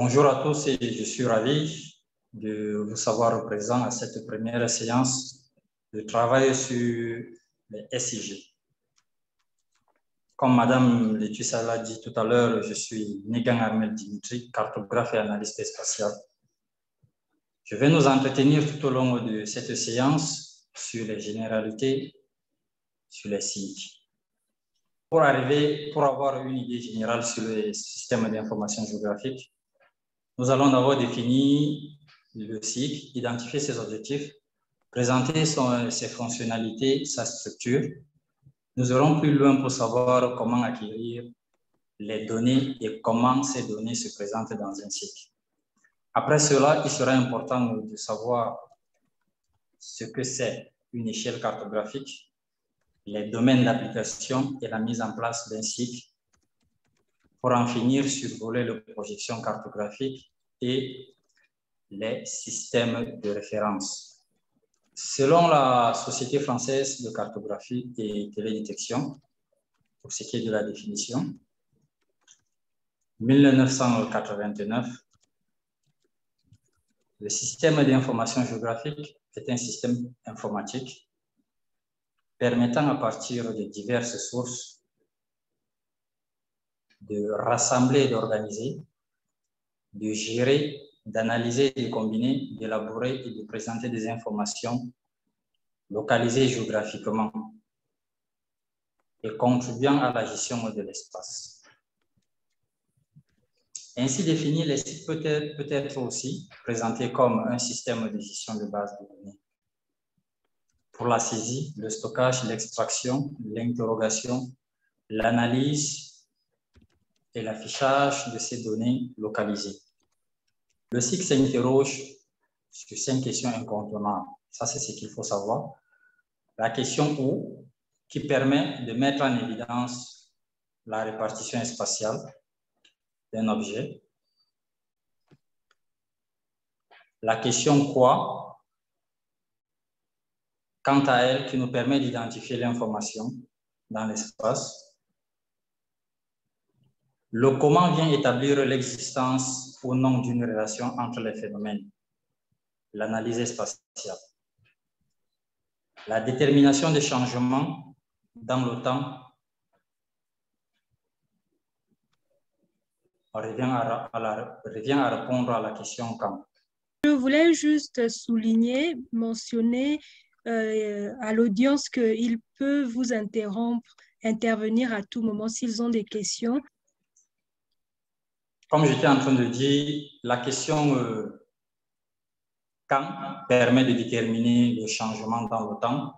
Bonjour à tous et je suis ravi de vous savoir présent à cette première séance de travail sur les SIG. Comme Madame Letussa l'a dit tout à l'heure, je suis Negan Armel Dimitri, cartographe et analyste spatial. Je vais nous entretenir tout au long de cette séance sur les généralités, sur les SIG. Pour avoir une idée générale sur le système d'information géographique, nous allons d'abord définir le cycle, identifier ses objectifs, présenter ses fonctionnalités, sa structure. Nous irons plus loin pour savoir comment acquérir les données et comment ces données se présentent dans un cycle. Après cela, il sera important de savoir ce que c'est une échelle cartographique, les domaines d'application et la mise en place d'un cycle pour en finir survoler la projection cartographique et les systèmes de référence. Selon la Société française de cartographie et télédétection, pour ce qui est de la définition, 1989, le système d'information géographique est un système informatique permettant à partir de diverses sources de rassembler et d'organiser, de gérer, d'analyser, de combiner, d'élaborer et de présenter des informations localisées géographiquement et contribuant à la gestion de l'espace. Ainsi défini, les sites peut être aussi présenté comme un système de gestion de base de données pour la saisie, le stockage, l'extraction, l'interrogation, l'analyse et l'affichage de ces données localisées. Le cycle s'interroge sur 5 questions incontournables. Ça, c'est ce qu'il faut savoir. La question où, qui permet de mettre en évidence la répartition spatiale d'un objet. La question quoi, quant à elle, qui nous permet d'identifier l'information dans l'espace. Le comment vient établir l'existence ou non d'une relation entre les phénomènes. L'analyse spatiale. La détermination des changements dans le temps. On revient à répondre à la question quand. Je voulais juste souligner, mentionner à l'audience qu'il peut vous intervenir à tout moment s'ils ont des questions. Comme j'étais en train de dire, la question quand permet de déterminer le changement dans le temps,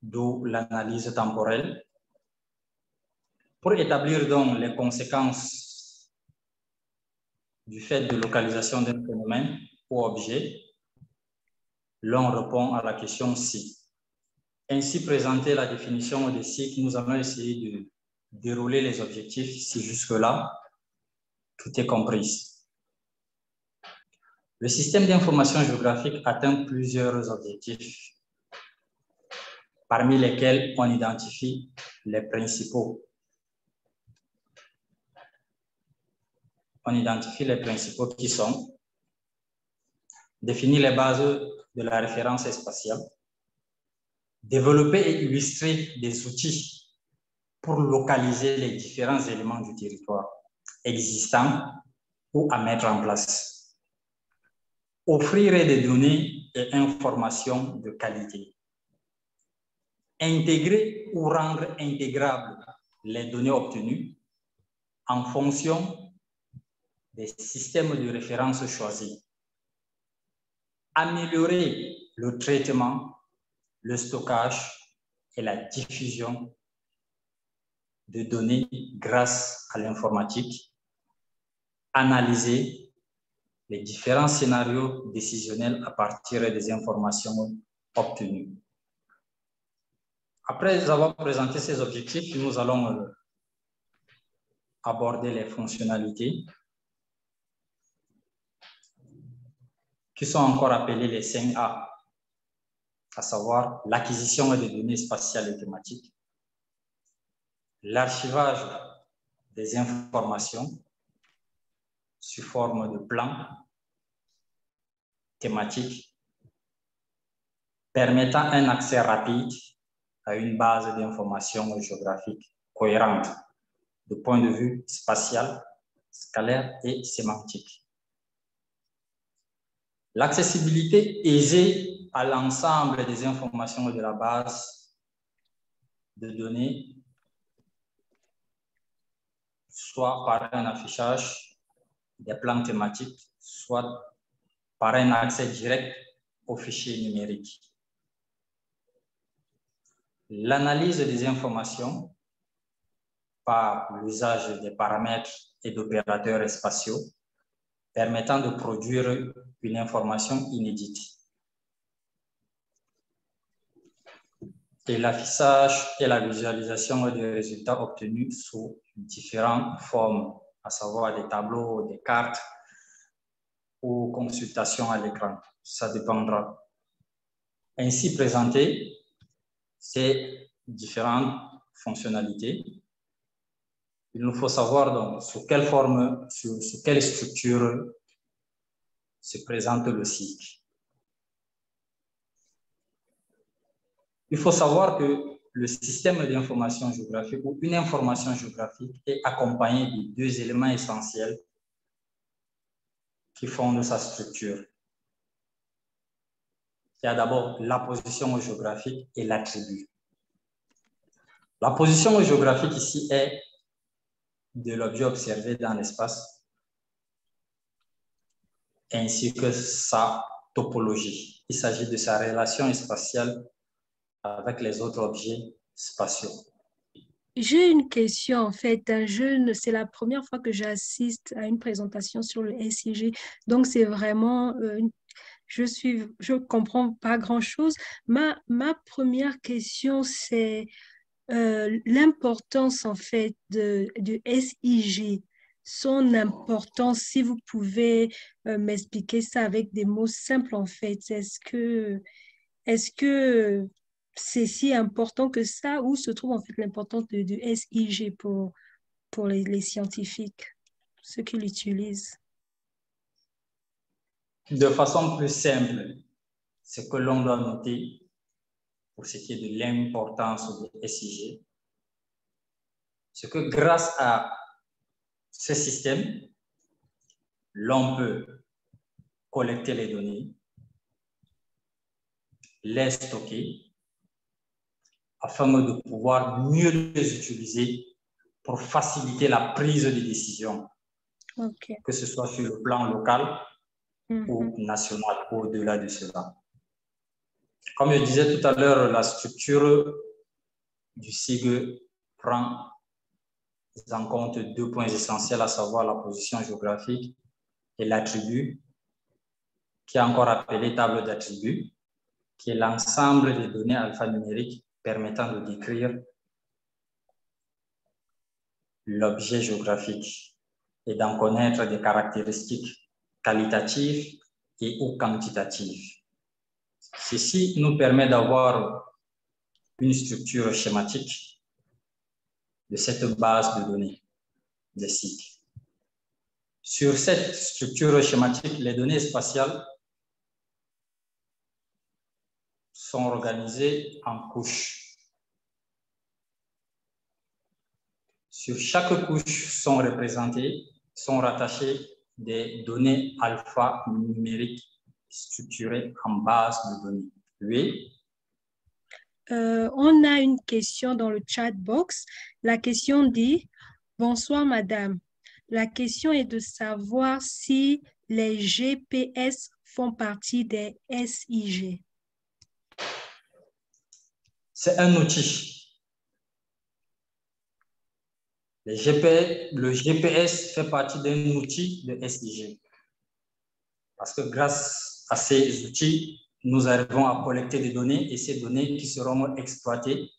d'où l'analyse temporelle. Pour établir donc les conséquences du fait de localisation d'un phénomène ou objet, l'on répond à la question si. Ainsi présenter la définition de cycle, nous allons essayer de dérouler les objectifs si jusque-là, tout est compris. Le système d'information géographique atteint plusieurs objectifs, parmi lesquels on identifie les principaux. On identifie les principaux qui sont définir les bases de la référence spatiale, développer et illustrer des outils pour localiser les différents éléments du territoire existants ou à mettre en place, offrir des données et informations de qualité, intégrer ou rendre intégrables les données obtenues en fonction des systèmes de référence choisis, améliorer le traitement, le stockage et la diffusion de données grâce à l'informatique, analyser les différents scénarios décisionnels à partir des informations obtenues. Après avoir présenté ces objectifs, nous allons aborder les fonctionnalités qui sont encore appelées les 5A, à savoir l'acquisition des données spatiales et thématiques, l'archivage des informations, sous forme de plans thématiques permettant un accès rapide à une base d'informations géographiques cohérente du point de vue spatial, scalaire et sémantique. L'accessibilité aisée à l'ensemble des informations de la base de données, soit par un affichage des plans thématiques, soit par un accès direct aux fichiers numériques. L'analyse des informations par l'usage des paramètres et d'opérateurs spatiaux permettant de produire une information inédite. Et l'affichage et la visualisation des résultats obtenus sous différentes formes, à savoir des tableaux, des cartes ou consultations à l'écran. Ça dépendra. Ainsi présenté, ces différentes fonctionnalités, il nous faut savoir donc sous quelle forme, sous quelle structure se présente le cycle. Il faut savoir que le système d'information géographique ou une information géographique est accompagné de deux éléments essentiels qui fondent sa structure. Il y a d'abord la position géographique et l'attribut. La position géographique ici est de l'objet observé dans l'espace ainsi que sa topologie. Il s'agit de sa relation spatiale avec les autres objets spatiaux. J'ai une question en fait. C'est la première fois que j'assiste à une présentation sur le SIG. Donc c'est vraiment, je comprends pas grand-chose. Ma première question c'est l'importance en fait du SIG. Son importance, si vous pouvez m'expliquer ça avec des mots simples en fait. Est-ce que c'est si important que ça? Où se trouve en fait l'importance du SIG pour les scientifiques, ceux qui l'utilisent? De façon plus simple, ce que l'on doit noter pour ce qui est de l'importance du SIG, c'est que grâce à ce système, l'on peut collecter les données, les stocker, afin de pouvoir mieux les utiliser pour faciliter la prise de décision, que ce soit sur le plan local ou national, au-delà de cela. Comme je disais tout à l'heure, la structure du SIG prend en compte deux points essentiels, à savoir la position géographique et l'attribut, qui est encore appelé table d'attributs, qui est l'ensemble des données alphanumériques permettant de décrire l'objet géographique et d'en connaître des caractéristiques qualitatives et ou quantitatives. Ceci nous permet d'avoir une structure schématique de cette base de données, des cycles. Sur cette structure schématique, les données spatiales sont organisées en couches. Sur chaque couche sont rattachées des données alphanumériques structurées en base de données. Oui. On a une question dans le chat box. La question dit: bonsoir madame. La question est de savoir si les GPS font partie des SIG. C'est un outil. Le GPS fait partie d'un outil de SIG. Parce que grâce à ces outils, nous arrivons à collecter des données et ces données qui seront exploitées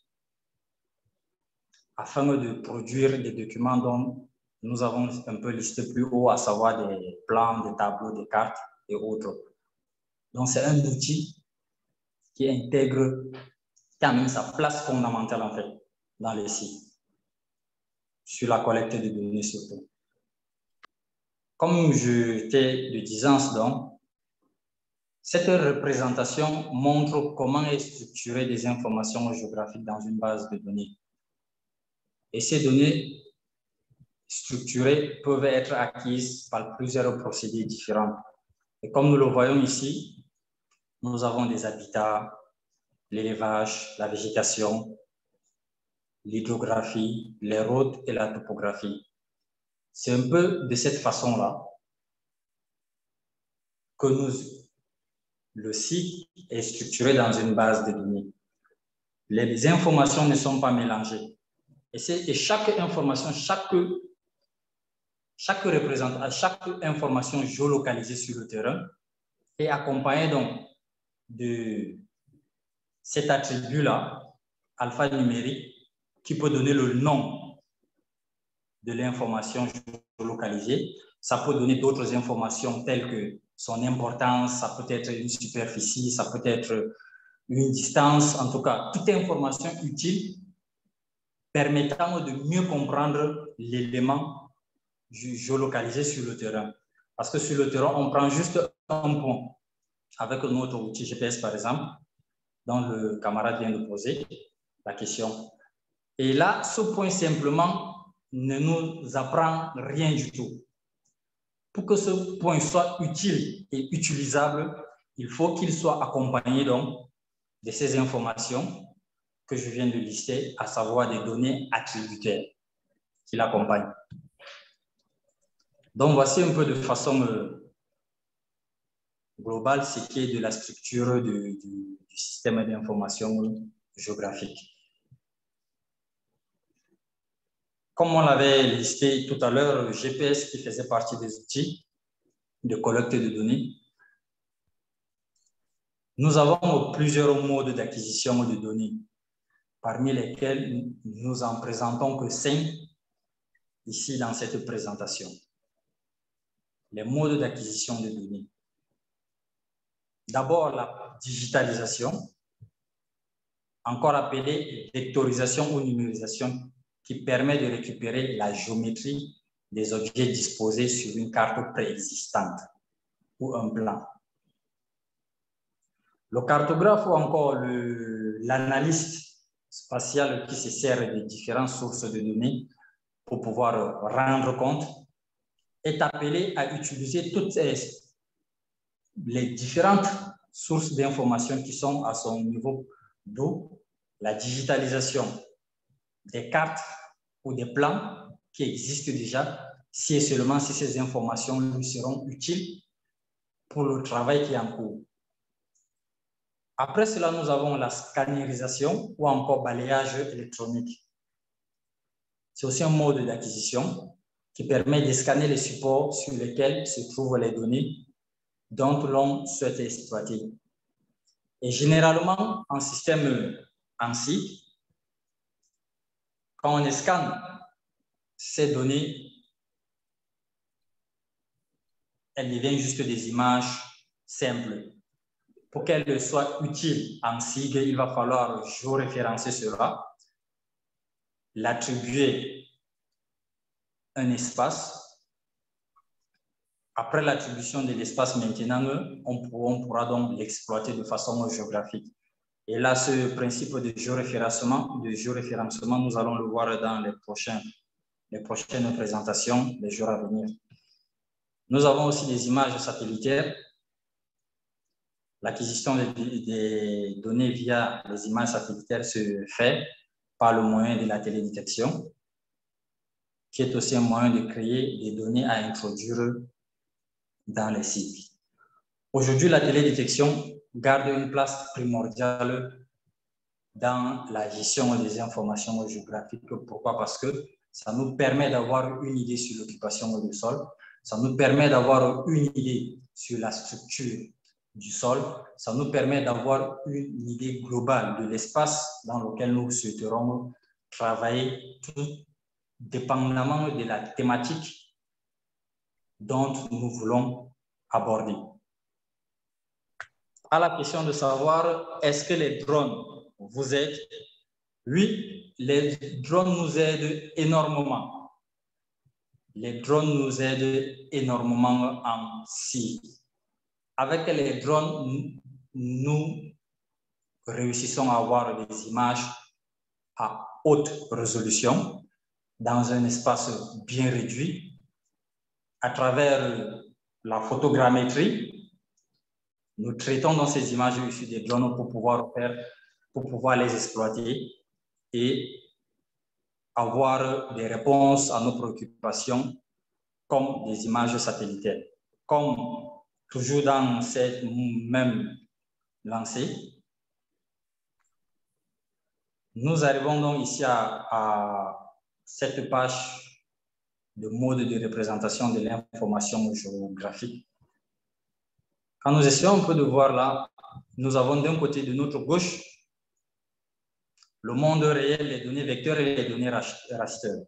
afin de produire des documents dont nous avons un peu listé plus haut, à savoir des plans, des tableaux, des cartes et autres. Donc, c'est un outil qui intègre, qui amène sa place fondamentale en fait dans les sites, sur la collecte de données surtout. Comme je t'ai de disance donc, cette représentation montre comment est structurée des informations géographiques dans une base de données. Et ces données structurées peuvent être acquises par plusieurs procédés différents. Et comme nous le voyons ici, nous avons des habitats, l'élevage, la végétation, l'hydrographie, les routes et la topographie. C'est un peu de cette façon-là que le site est structuré dans une base de données. Les informations ne sont pas mélangées. Et chaque information, chaque information géolocalisée sur le terrain est accompagnée donc de cet attribut-là, alphanumérique, qui peut donner le nom de l'information géolocalisée. Ça peut donner d'autres informations telles que son importance, ça peut être une superficie, ça peut être une distance, en tout cas, toute information utile permettant de mieux comprendre l'élément géolocalisé sur le terrain. Parce que sur le terrain, on prend juste un point avec notre outil GPS, par exemple, dont le camarade vient de poser la question. Et là, ce point simplement ne nous apprend rien du tout. Pour que ce point soit utile et utilisable, il faut qu'il soit accompagné donc de ces informations que je viens de lister, à savoir des données attributaires qui l'accompagnent. Donc, voici un peu de façon globale ce qui est de la structure du système d'information géographique. Comme on l'avait listé tout à l'heure, le GPS qui faisait partie des outils de collecte de données. Nous avons plusieurs modes d'acquisition de données, parmi lesquels nous en présentons que 5 ici dans cette présentation. Les modes d'acquisition de données. D'abord, la digitalisation, encore appelée vectorisation ou numérisation, qui permet de récupérer la géométrie des objets disposés sur une carte préexistante ou un plan. Le cartographe ou encore l'analyste spatial qui se sert de différentes sources de données pour pouvoir rendre compte est appelé à utiliser toutes les différentes sources d'informations qui sont à son niveau, d'où la digitalisation des cartes ou des plans qui existent déjà, si et seulement si ces informations lui seront utiles pour le travail qui est en cours. Après cela, nous avons la scannerisation ou encore balayage électronique. C'est aussi un mode d'acquisition qui permet de scanner les supports sur lesquels se trouvent les données dont l'on souhaite exploiter. Et généralement, en système ANSI, quand on scanne ces données, elles deviennent juste des images simples. Pour qu'elles soient utiles en SIG, il va falloir géoréférencer cela, l'attribuer un espace. Après l'attribution de l'espace maintenant, on pourra donc l'exploiter de façon géographique. Et là, ce principe de géoréférencement, nous allons le voir dans les prochaines présentations des jours à venir. Nous avons aussi des images satellitaires. L'acquisition des données via les images satellitaires se fait par le moyen de la télédétection, qui est aussi un moyen de créer des données à introduire dans les sites. Aujourd'hui, la télédétection garde une place primordiale dans la gestion des informations géographiques. Pourquoi? Parce que ça nous permet d'avoir une idée sur l'occupation du sol, ça nous permet d'avoir une idée sur la structure du sol, ça nous permet d'avoir une idée globale de l'espace dans lequel nous souhaiterons travailler, tout dépendamment de la thématique dont nous voulons aborder. À la question de savoir, est-ce que les drones vous aident? Oui, les drones nous aident énormément. les drones nous aident énormément en ci. Avec les drones, nous réussissons à avoir des images à haute résolution dans un espace bien réduit. À travers la photogrammétrie, nous traitons dans ces images issues des drones pour pouvoir les exploiter et avoir des réponses à nos préoccupations comme des images satellitaires. Comme toujours dans cette même lancée, nous arrivons donc ici à cette page de mode de représentation de l'information géographique. Quand nous essayons un peu de voir là, nous avons d'un côté de notre gauche le monde réel, les données vecteurs et les données rasters.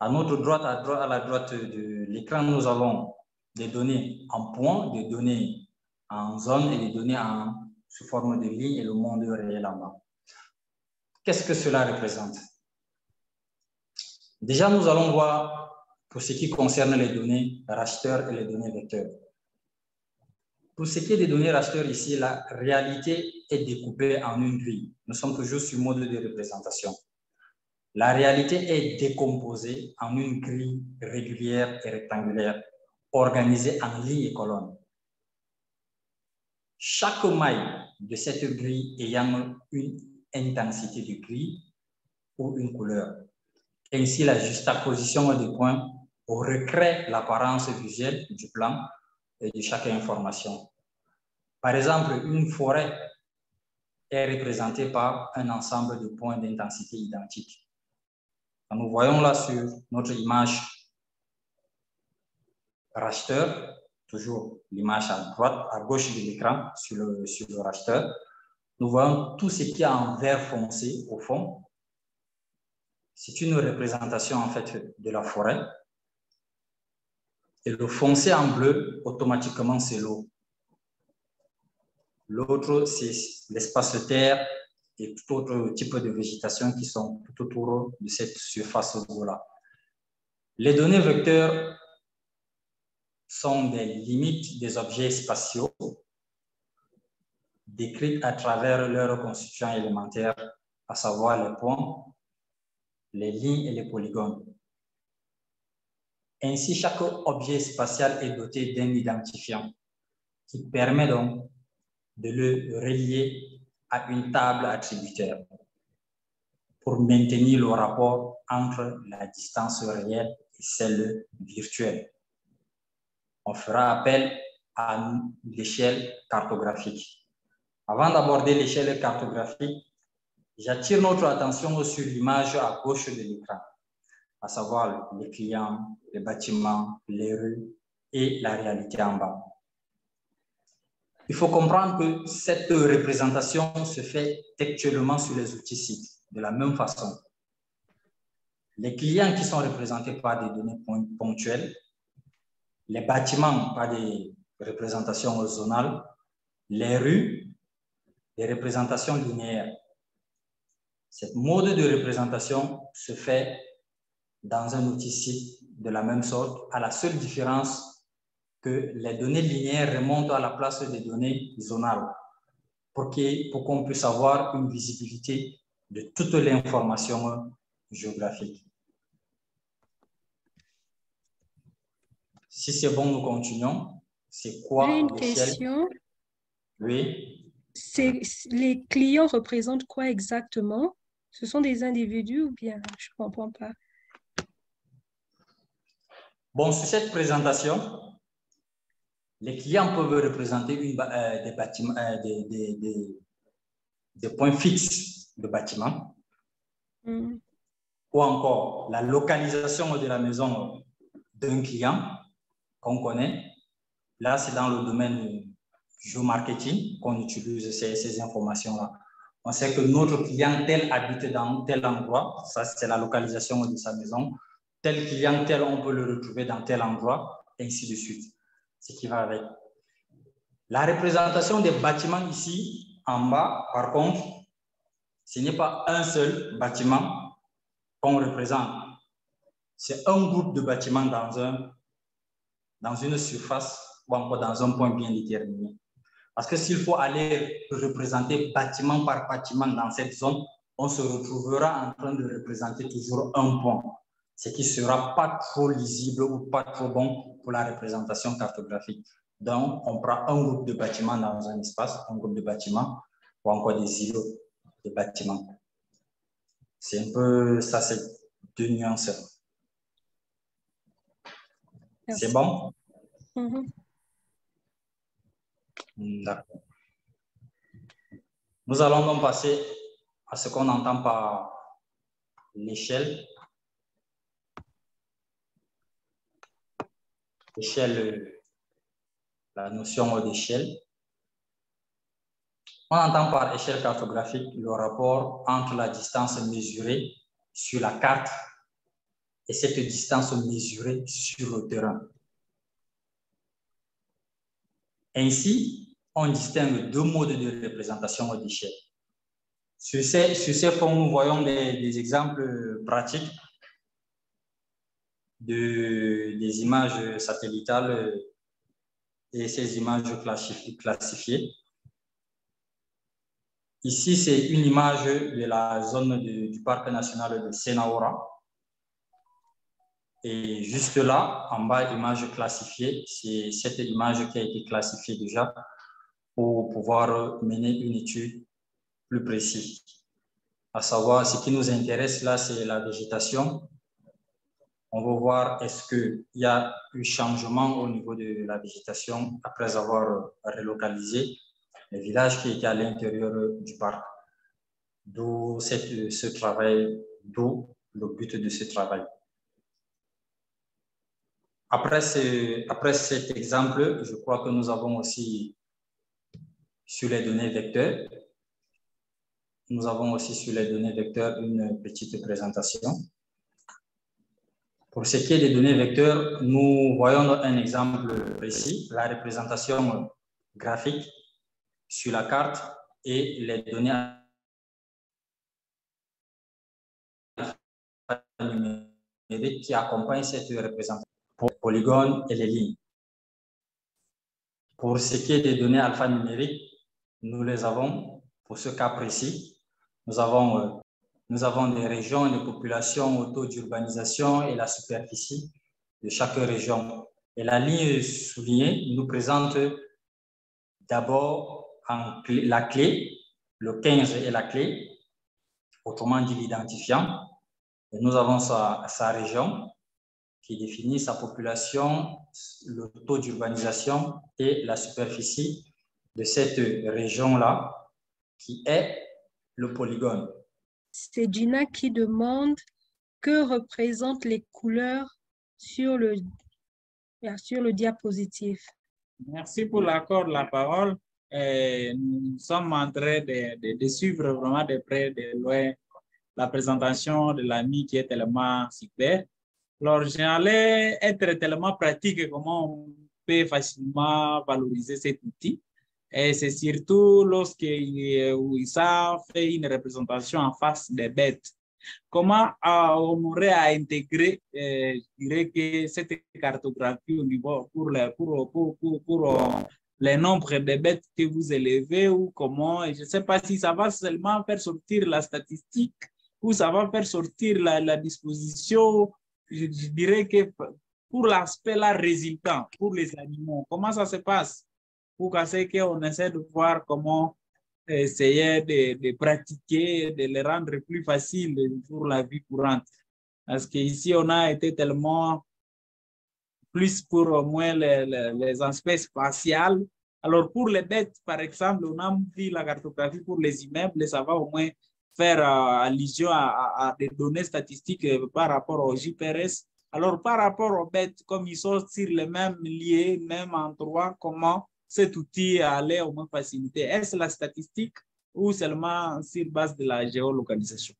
À notre droite, à la droite de l'écran, nous avons des données en points, des données en zone et des données sous forme de lignes et le monde réel en bas. Qu'est-ce que cela représente? Déjà, nous allons voir pour ce qui concerne les données rasters et les données vecteurs. Pour ce qui est des données rasters ici, la réalité est découpée en une grille. Nous sommes toujours sur mode de représentation. La réalité est décomposée en une grille régulière et rectangulaire, organisée en lignes et colonnes. Chaque maille de cette grille ayant une intensité de gris ou une couleur. Ainsi, la juxtaposition des points recrée l'apparence visuelle du plan et de chaque information. Par exemple, une forêt est représentée par un ensemble de points d'intensité identiques. Nous voyons là sur notre image raster, toujours l'image à gauche de l'écran sur le raster, nous voyons tout ce qui est en vert foncé au fond. C'est une représentation en fait de la forêt. Et le foncé en bleu, automatiquement, c'est l'eau. L'autre, c'est l'espace terre et tout autre type de végétation qui sont tout autour de cette surface d'eau-là. Les données vecteurs sont des limites des objets spatiaux décrites à travers leurs constituants élémentaires, à savoir les points, les lignes et les polygones. Ainsi, chaque objet spatial est doté d'un identifiant qui permet donc de le relier à une table attributaire pour maintenir le rapport entre la distance réelle et celle virtuelle. On fera appel à l'échelle cartographique. Avant d'aborder l'échelle cartographique, j'attire notre attention sur l'image à gauche de l'écran, à savoir les clients, les bâtiments, les rues et la réalité en bas. Il faut comprendre que cette représentation se fait textuellement sur les outils sites, de la même façon. Les clients qui sont représentés par des données ponctuelles, les bâtiments par des représentations zonales, les rues, des représentations linéaires. Cette mode de représentation se fait dans un outil site de la même sorte, à la seule différence que les données linéaires remontent à la place des données zonales pour qu'on puisse avoir une visibilité de toute l'information géographique. Si c'est bon, nous continuons. C'est quoi J'ai une l'échelle? question. Oui. Les clients représentent quoi exactement? Ce sont des individus ou bien? Je ne comprends pas. Bon, sur cette présentation, les clients peuvent représenter des bâtiments, des points fixes de bâtiments, ou encore la localisation de la maison d'un client qu'on connaît. Là, c'est dans le domaine géomarketing qu'on utilise ces informations-là. On sait que notre client tel habite dans tel endroit, ça c'est la localisation de sa maison. Tel client tel, on peut le retrouver dans tel endroit, et ainsi de suite. Ce qui va avec. La représentation des bâtiments ici, en bas, par contre, ce n'est pas un seul bâtiment qu'on représente. c'est un groupe de bâtiments dans une surface ou encore dans un point bien déterminé. Parce que s'il faut aller représenter bâtiment par bâtiment dans cette zone, on se retrouvera en train de représenter toujours un point, ce qui ne sera pas trop lisible ou pas trop bon pour la représentation cartographique. Donc, on prend un groupe de bâtiments dans un espace, un groupe de bâtiments, ou encore des îlots de bâtiments. C'est un peu ça, c'est deux nuances. C'est bon? D'accord. Nous allons donc passer à ce qu'on entend par l'échelle. L'échelle, la notion d'échelle. On entend par échelle cartographique le rapport entre la distance mesurée sur la carte et cette distance mesurée sur le terrain. Ainsi, on distingue deux modes de représentation d'échelle. Sur ces fonds, nous voyons des exemples pratiques des images satellitales et ces images classifiées. Ici, c'est une image de la zone du parc national de Senaora. Et juste là, en bas, image classifiée, c'est cette image qui a été classifiée déjà pour pouvoir mener une étude plus précise. À savoir, ce qui nous intéresse là, c'est la végétation. On va voir est-ce qu'il y a eu changement au niveau de la végétation après avoir relocalisé le village qui était à l'intérieur du parc. D'où ce travail, d'où le but de ce travail. Après cet exemple, je crois que nous avons aussi sur les données vecteurs, une petite présentation. Pour ce qui est des données vecteurs, nous voyons un exemple précis, la représentation graphique sur la carte et les données numériques qui accompagnent cette représentation pour les polygones et les lignes. Pour ce qui est des données alphanumériques, nous les avons pour ce cas précis. Nous avons des régions et des populations au taux d'urbanisation et la superficie de chaque région. Et la ligne soulignée nous présente d'abord la clé, le 15 est la clé, autrement dit l'identifiant. Et nous avons sa région qui définit sa population, le taux d'urbanisation et la superficie de cette région-là, qui est le polygone. C'est Gina qui demande que représentent les couleurs sur le diapositive. Merci pour l'accord de la parole. Nous sommes en train de suivre vraiment de près, de loin, la présentation de l'ami qui est tellement super. Alors, j'allais être tellement pratique comment on peut facilement valoriser cet outil. Et c'est surtout lorsqu'il ça fait une représentation en face des bêtes. Comment on aurait à intégrer, je dirais que cette cartographie au niveau pour les nombres de bêtes que vous élevez ou comment, je ne sais pas si ça va seulement faire sortir la statistique ou ça va faire sortir la disposition. Je dirais que pour l'aspect là résultant, pour les animaux, comment ça se passe? Pour qu'on essaie de voir comment essayer de pratiquer, de les rendre plus faciles pour la vie courante. Parce qu'ici, on a été tellement plus pour au moins les aspects spatials. Alors, pour les bêtes, par exemple, on a vu la cartographie pour les immeubles, ça va au moins faire allusion à des données statistiques par rapport au JPRS. Alors, par rapport aux bêtes, comme ils sont sur les mêmes liés, même endroit, comment cet outil allait au moins faciliter? Est-ce la statistique ou seulement sur base de la géolocalisation?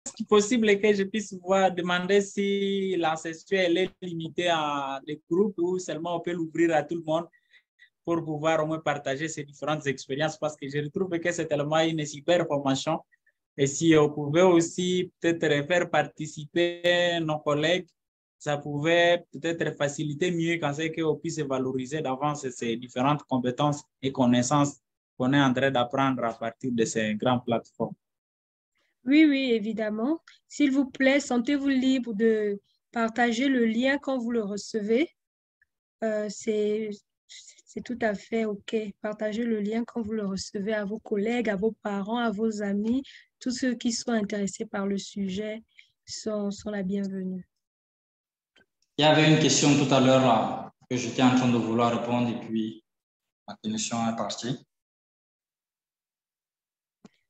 Est-ce possible que je puisse vous demander si la session est limitée à des groupes ou seulement on peut l'ouvrir à tout le monde pour pouvoir au moins partager ces différentes expériences, parce que je trouve que c'est tellement une super formation. Et si on pouvait aussi peut-être faire participer nos collègues ça pouvait peut-être faciliter mieux quand c'est qu'on puisse valoriser d'avance ces différentes compétences et connaissances qu'on est en train d'apprendre à partir de ces grandes plateformes. Oui, oui, évidemment. S'il vous plaît, sentez-vous libre de partager le lien quand vous le recevez. C'est tout à fait OK. Partagez le lien quand vous le recevez à vos collègues, à vos parents, à vos amis. Tous ceux qui sont intéressés par le sujet sont la bienvenue. Il y avait une question tout à l'heure là, que j'étais en train de vouloir répondre et puis ma connexion est partie.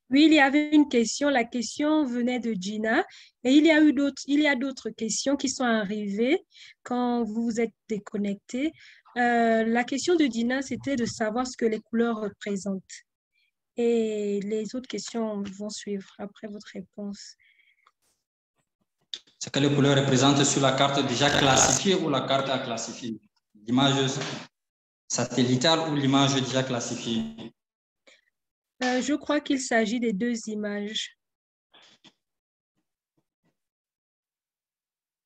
Oui, il y avait une question. La question venait de Gina et il y a d'autres questions qui sont arrivées quand vous vous êtes déconnecté. La question de Gina, c'était de savoir ce que les couleurs représentent. Et les autres questions vont suivre après votre réponse. Ce que les couleurs représentent sur la carte déjà classifiée ou la carte à classifier? L'image satellitale ou l'image déjà classifiée? Je crois qu'il s'agit des deux images.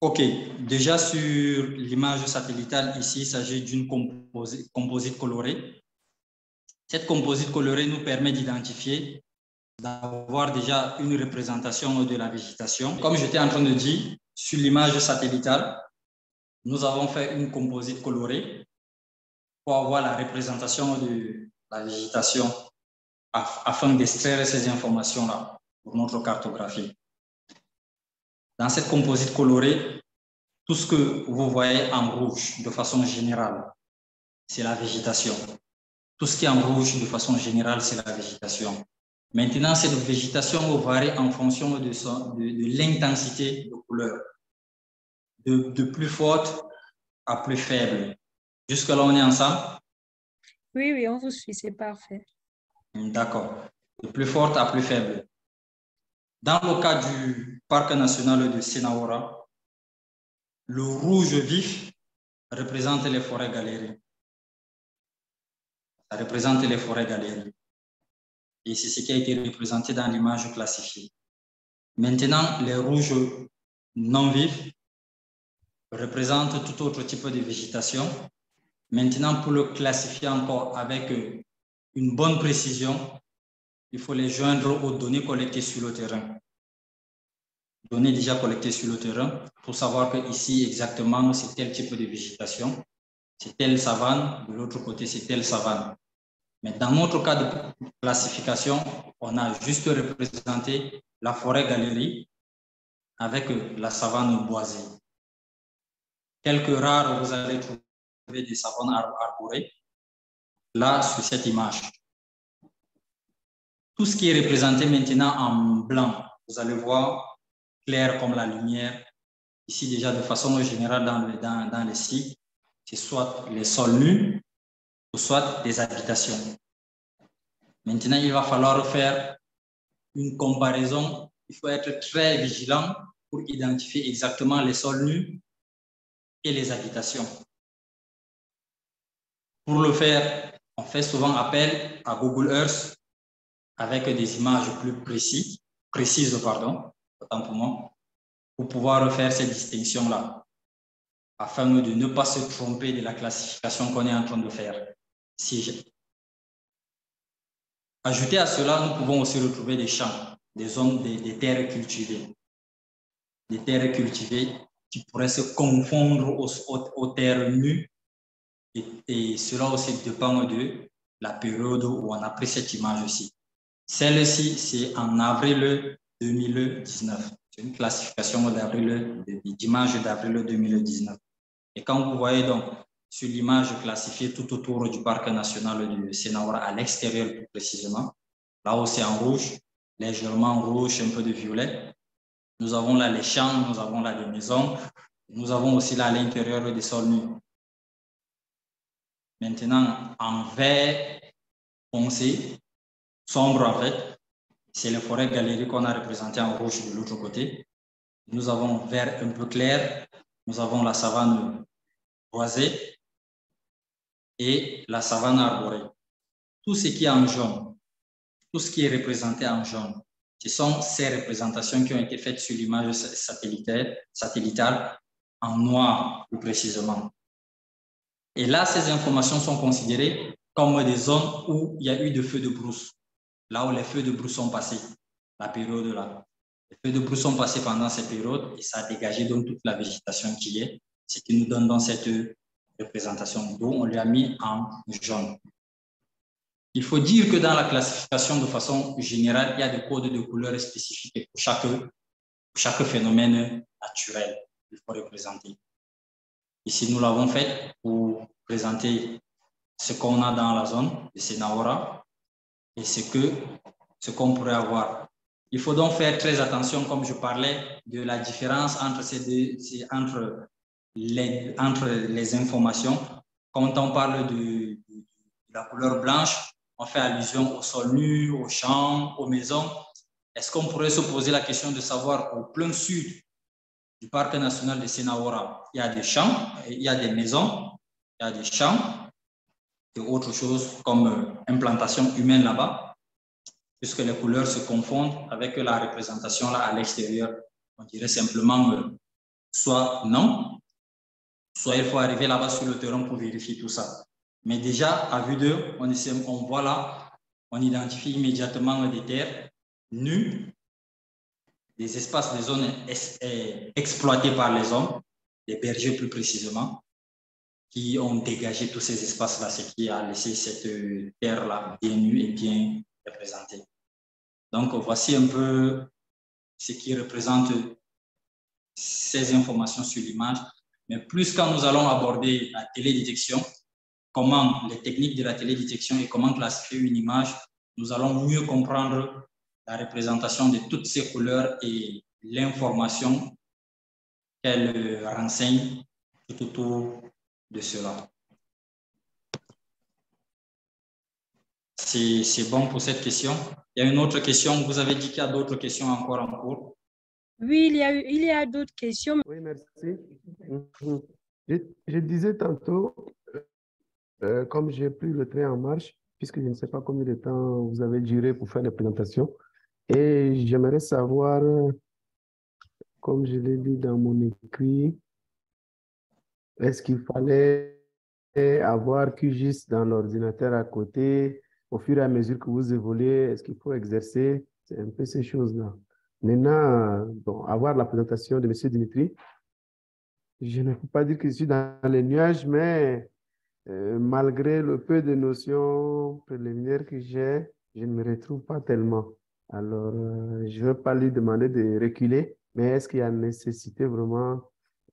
OK. Déjà sur l'image satellitale, ici, il s'agit d'une composite colorée. Cette composite colorée nous permet d'identifier, d'avoir déjà une représentation de la végétation. Comme j'étais en train de dire, sur l'image satellitale, nous avons fait une composite colorée pour avoir la représentation de la végétation afin d'extraire ces informations-là pour notre cartographie. Dans cette composite colorée, tout ce que vous voyez en rouge de façon générale, c'est la végétation. Tout ce qui est en rouge de façon générale, c'est la végétation. Maintenant, cette végétation varie en fonction de l'intensité de couleur, de plus forte à plus faible. Jusque-là, on est ensemble? Oui, oui, on vous suit, c'est parfait. D'accord. De plus forte à plus faible. Dans le cas du parc national de Sénaora, le rouge vif représente les forêts galeries. Ça représente les forêts galeries. Et c'est ce qui a été représenté dans l'image classifiée. Maintenant, les rouges non vifs représentent tout autre type de végétation. Maintenant, pour le classifier encore avec une bonne précision, il faut les joindre aux données collectées sur le terrain. Données déjà collectées sur le terrain pour savoir qu'ici, exactement, c'est tel type de végétation, c'est telle savane, de l'autre côté, c'est telle savane. Mais dans notre cas de classification, on a juste représenté la forêt galerie avec la savane boisée. Quelques rares, vous allez trouver des savanes arborées, là, sur cette image. Tout ce qui est représenté maintenant en blanc, vous allez voir clair comme la lumière. Ici, déjà, de façon générale, dans les sites, c'est soit les sols nus ou soit des habitations. Maintenant, il va falloir faire une comparaison. Il faut être très vigilant pour identifier exactement les sols nus et les habitations. Pour le faire, on fait souvent appel à Google Earth avec des images plus précises, autant pour moi, pour pouvoir faire cette distinction-là, afin de ne pas se tromper de la classification qu'on est en train de faire. Ajouté à cela, nous pouvons aussi retrouver des champs, des zones, des terres cultivées. Des terres cultivées qui pourraient se confondre aux terres nues. Et cela aussi dépend de la période où on a pris cette image aussi. Celle-ci, c'est en avril 2019. C'est une classification d'image d'avril 2019. Et quand vous voyez donc sur l'image classifiée tout autour du parc national du Sénaora, à l'extérieur plus précisément, là où c'est en rouge, légèrement rouge, un peu de violet, nous avons là les champs, nous avons là des maisons, nous avons aussi là à l'intérieur des sols nus. Maintenant, en vert foncé, sombre en fait, c'est les forêts galeries qu'on a représentées en rouge de l'autre côté. Nous avons vert un peu clair, nous avons la savane boisée et la savane arborée. Tout ce qui est en jaune, tout ce qui est représenté en jaune, ce sont ces représentations qui ont été faites sur l'image satellitale en noir plus précisément. Et là, ces informations sont considérées comme des zones où il y a eu des feux de brousse, là où les feux de brousse sont passés, la période là. Les feux de brousse sont passés pendant cette période et ça a dégagé donc toute la végétation qui est, ce qui nous donne dans cette représentation d'eau, on lui a mis en jaune. Il faut dire que dans la classification de façon générale, il y a des codes de couleurs spécifiques pour chaque phénomène naturel qu'il faut représenter. Ici, nous l'avons fait pour présenter ce qu'on a dans la zone de Sénaora et ce qu'on pourrait avoir. Il faut donc faire très attention, comme je parlais, de la différence entre entre les informations. Quand on parle de la couleur blanche, on fait allusion au sol nu, aux champs, aux maisons. Est-ce qu'on pourrait se poser la question de savoir au plein sud du parc national de Sénaora, il y a des champs, il y a des maisons, il y a des champs et autre chose comme implantation humaine là-bas, puisque les couleurs se confondent avec la représentation là à l'extérieur. On dirait simplement soit non, soit il faut arriver là-bas sur le terrain pour vérifier tout ça. Mais déjà, à vue d'œil, on voit là, on identifie immédiatement des terres nues, des espaces, des zones exploitées par les hommes, les bergers plus précisément, qui ont dégagé tous ces espaces-là, ce qui a laissé cette terre-là bien nue et bien représentée. Donc, voici un peu ce qui représente ces informations sur l'image. Mais plus quand nous allons aborder la télédétection, comment les techniques de la télédétection et comment classifier une image, nous allons mieux comprendre la représentation de toutes ces couleurs et l'information qu'elles renseignent tout autour de cela. C'est bon pour cette question. Il y a une autre question. Vous avez dit qu'il y a d'autres questions encore en cours. Oui, il y a d'autres questions. Oui, merci. Je disais tantôt, comme j'ai pris le train en marche, puisque je ne sais pas combien de temps vous avez duré pour faire la présentation, et j'aimerais savoir, comme je l'ai dit dans mon écrit, est-ce qu'il fallait avoir QGIS dans l'ordinateur à côté au fur et à mesure que vous évoluez? Est-ce qu'il faut exercer? C'est un peu ces choses-là. Maintenant, bon, avoir la présentation de M. Dimitri, je ne peux pas dire que je suis dans les nuages, mais malgré le peu de notions préliminaires que j'ai, je ne me retrouve pas tellement. Alors, je ne vais pas lui demander de reculer, mais est-ce qu'il y a nécessité vraiment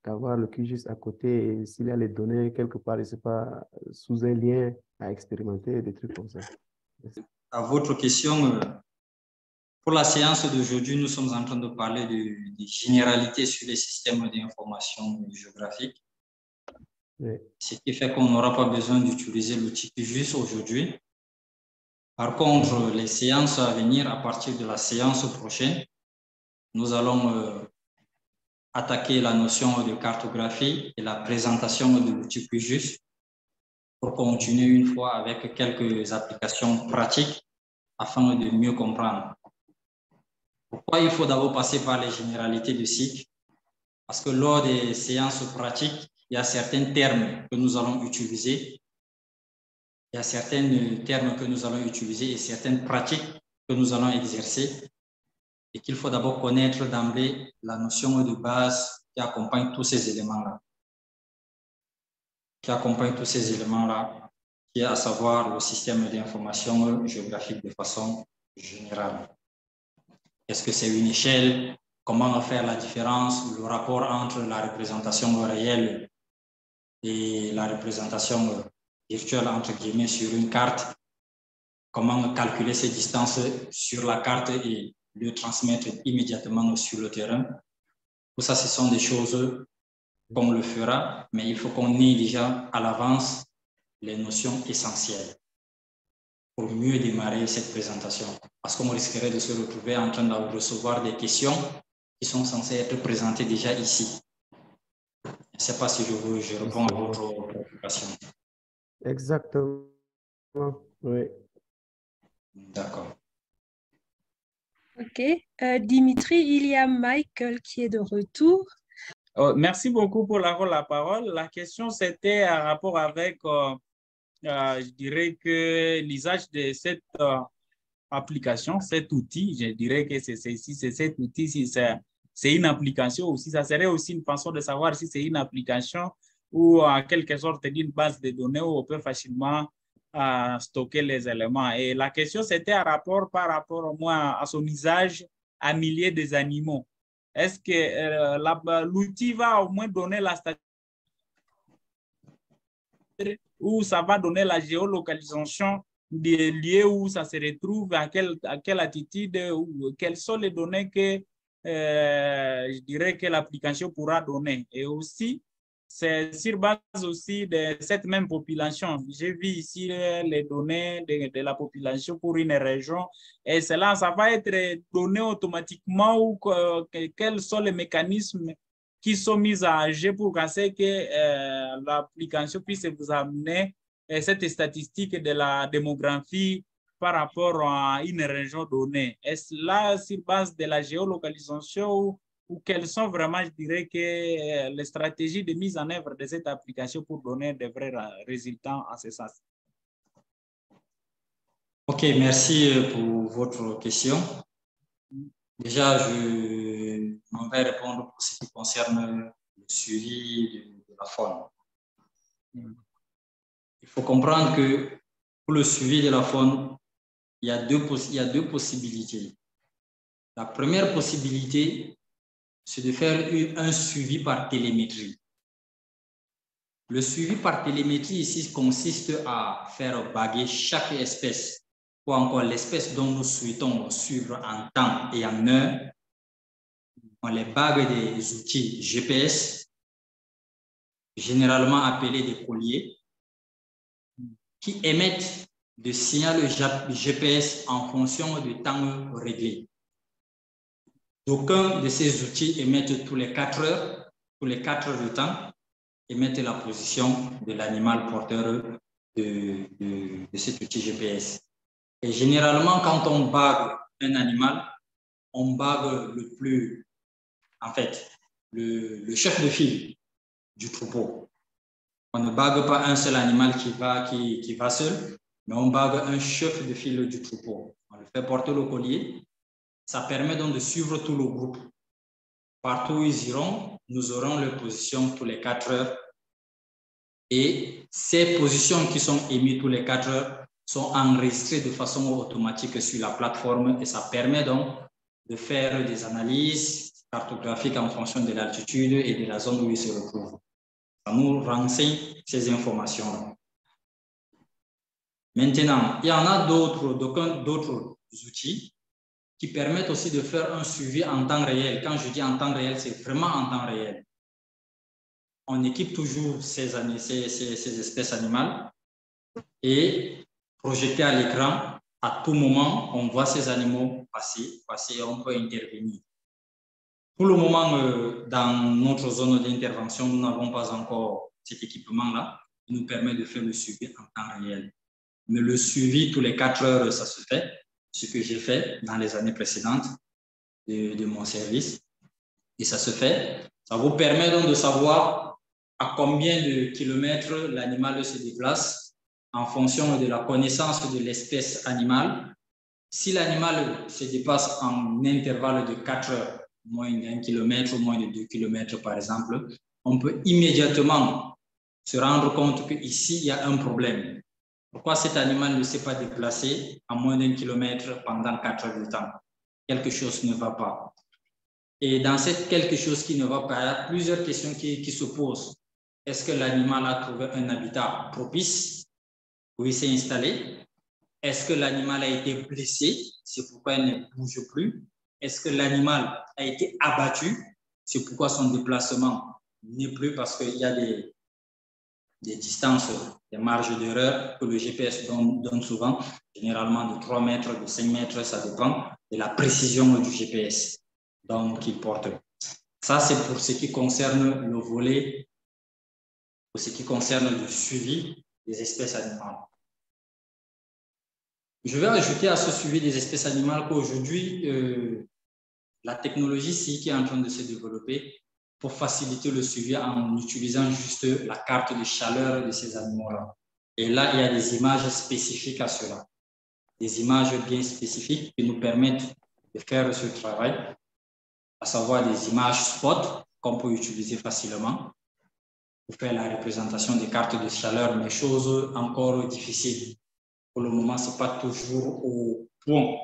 d'avoir le QGIS à côté et s'il y a les données quelque part, je ne sais pas, sous un lien à expérimenter, des trucs comme ça? À votre question, pour la séance d'aujourd'hui, nous sommes en train de parler de généralités sur les systèmes d'information géographique. Oui. Ce qui fait qu'on n'aura pas besoin d'utiliser l'outil QGIS aujourd'hui. Par contre, les séances à venir, à partir de la séance prochaine, nous allons attaquer la notion de cartographie et la présentation de l'outil QGIS pour continuer une fois avec quelques applications pratiques afin de mieux comprendre. Pourquoi il faut d'abord passer par les généralités de cycle? Parce que lors des séances pratiques, il y a certains termes que nous allons utiliser. Il y a certains termes que nous allons utiliser et certaines pratiques que nous allons exercer et qu'il faut d'abord connaître d'emblée la notion de base qui accompagne tous ces éléments-là. Qui accompagne tous ces éléments-là, qui est à savoir le système d'information géographique de façon générale. Est-ce que c'est une échelle? Comment faire la différence, le rapport entre la représentation réelle et la représentation virtuelle, entre guillemets, sur une carte? Comment calculer ces distances sur la carte et le transmettre immédiatement sur le terrain? Tout ça, ce sont des choses qu'on le fera, mais il faut qu'on ait déjà à l'avance les notions essentielles pour mieux démarrer cette présentation. Parce qu'on risquerait de se retrouver en train de recevoir des questions qui sont censées être présentées déjà ici. Je ne sais pas si je réponds à votre préoccupation. Exactement. Oui. D'accord. OK. Dimitri, il y a Michael qui est de retour. Merci beaucoup pour la parole. La question, c'était en rapport avec, je dirais que l'usage de cette application, cet outil, je dirais que c'est cet outil, si c'est une application aussi, ça serait aussi une façon de savoir si c'est une application ou en quelque sorte d'une base de données où on peut facilement stocker les éléments. Et la question, c'était par rapport au moins à son usage à milliers des animaux. Est-ce que l'outil va au moins donner la statistique ou ça va donner la géolocalisation des lieux où ça se retrouve, à quelle altitude, ou quelles sont les données que je dirais que l'application pourra donner. Et aussi, c'est sur base aussi de cette même population. J'ai vu ici les données de la population pour une région et cela, ça va être donné automatiquement ou quels sont les mécanismes qui sont mis à agir pour que l'application puisse vous amener cette statistique de la démographie par rapport à une région donnée. Est-ce là sur base de la géolocalisation ou quelles sont vraiment, je dirais, que les stratégies de mise en œuvre de cette application pour donner de vrais résultats en ce sens? OK, merci pour votre question. Déjà, je m'en vais répondre pour ce qui concerne le suivi de la faune. Il faut comprendre que pour le suivi de la faune, il y a deux possibilités. La première possibilité, c'est de faire un suivi par télémétrie. Le suivi par télémétrie ici consiste à faire baguer chaque espèce ou encore l'espèce dont nous souhaitons suivre en temps et en heure. On les bague des outils GPS, généralement appelés des colliers, qui émettent des signaux GPS en fonction du temps réglé. D'aucuns de ces outils émettent tous les 4 heures, tous les 4 heures de temps, émettent la position de l'animal porteur de cet outil GPS. Et généralement, quand on bague un animal, on bague le chef de file du troupeau. On ne bague pas un seul animal qui va seul, mais on bague un chef de file du troupeau. On le fait porter le collier. Ça permet donc de suivre tout le groupe. Partout où ils iront, nous aurons leur position tous les 4 heures. Et ces positions qui sont émises tous les 4 heures sont enregistrées de façon automatique sur la plateforme et ça permet donc de faire des analyses cartographiques en fonction de l'altitude et de la zone où ils se retrouvent. Ça nous renseigne ces informations-là. Maintenant, il y en a d'autres outils qui permettent aussi de faire un suivi en temps réel. Quand je dis en temps réel, c'est vraiment en temps réel. On équipe toujours ces espèces animales et projeté à l'écran, à tout moment, on voit ces animaux passer et on peut intervenir. Pour le moment, dans notre zone d'intervention, nous n'avons pas encore cet équipement-là qui nous permet de faire le suivi en temps réel. Mais le suivi tous les 4 heures, ça se fait. Ce que j'ai fait dans les années précédentes de mon service. Et ça se fait. Ça vous permet donc de savoir à combien de kilomètres l'animal se déplace en fonction de la connaissance de l'espèce animale. Si l'animal se dépasse en intervalle de 4 heures, moins d'1 kilomètre ou moins de 2 kilomètres par exemple, on peut immédiatement se rendre compte qu'ici, il y a un problème. Pourquoi cet animal ne s'est pas déplacé à moins d'1 kilomètre pendant 4 heures de temps? Quelque chose ne va pas. Et dans cette quelque chose qui ne va pas, il y a plusieurs questions qui se posent. Est-ce que l'animal a trouvé un habitat propice où il s'est installé? Est-ce que l'animal a été blessé? C'est pourquoi il ne bouge plus. Est-ce que l'animal a été abattu? C'est pourquoi son déplacement n'est plus, parce qu'il y a des distances, des marges d'erreur que le GPS donne souvent, généralement de 3 mètres, de 5 mètres, ça dépend de la précision du GPS qu'il porte. Ça, c'est pour ce qui concerne le volet, pour ce qui concerne le suivi des espèces animales. Je vais ajouter à ce suivi des espèces animales qu'aujourd'hui, la technologie qui est en train de se développer pour faciliter le suivi en utilisant juste la carte de chaleur de ces animaux-là. Et là, il y a des images spécifiques à cela. Des images bien spécifiques qui nous permettent de faire ce travail, à savoir des images spot qu'on peut utiliser facilement pour faire la représentation des cartes de chaleur, mais choses encore difficiles. Pour le moment, ce n'est pas toujours au point.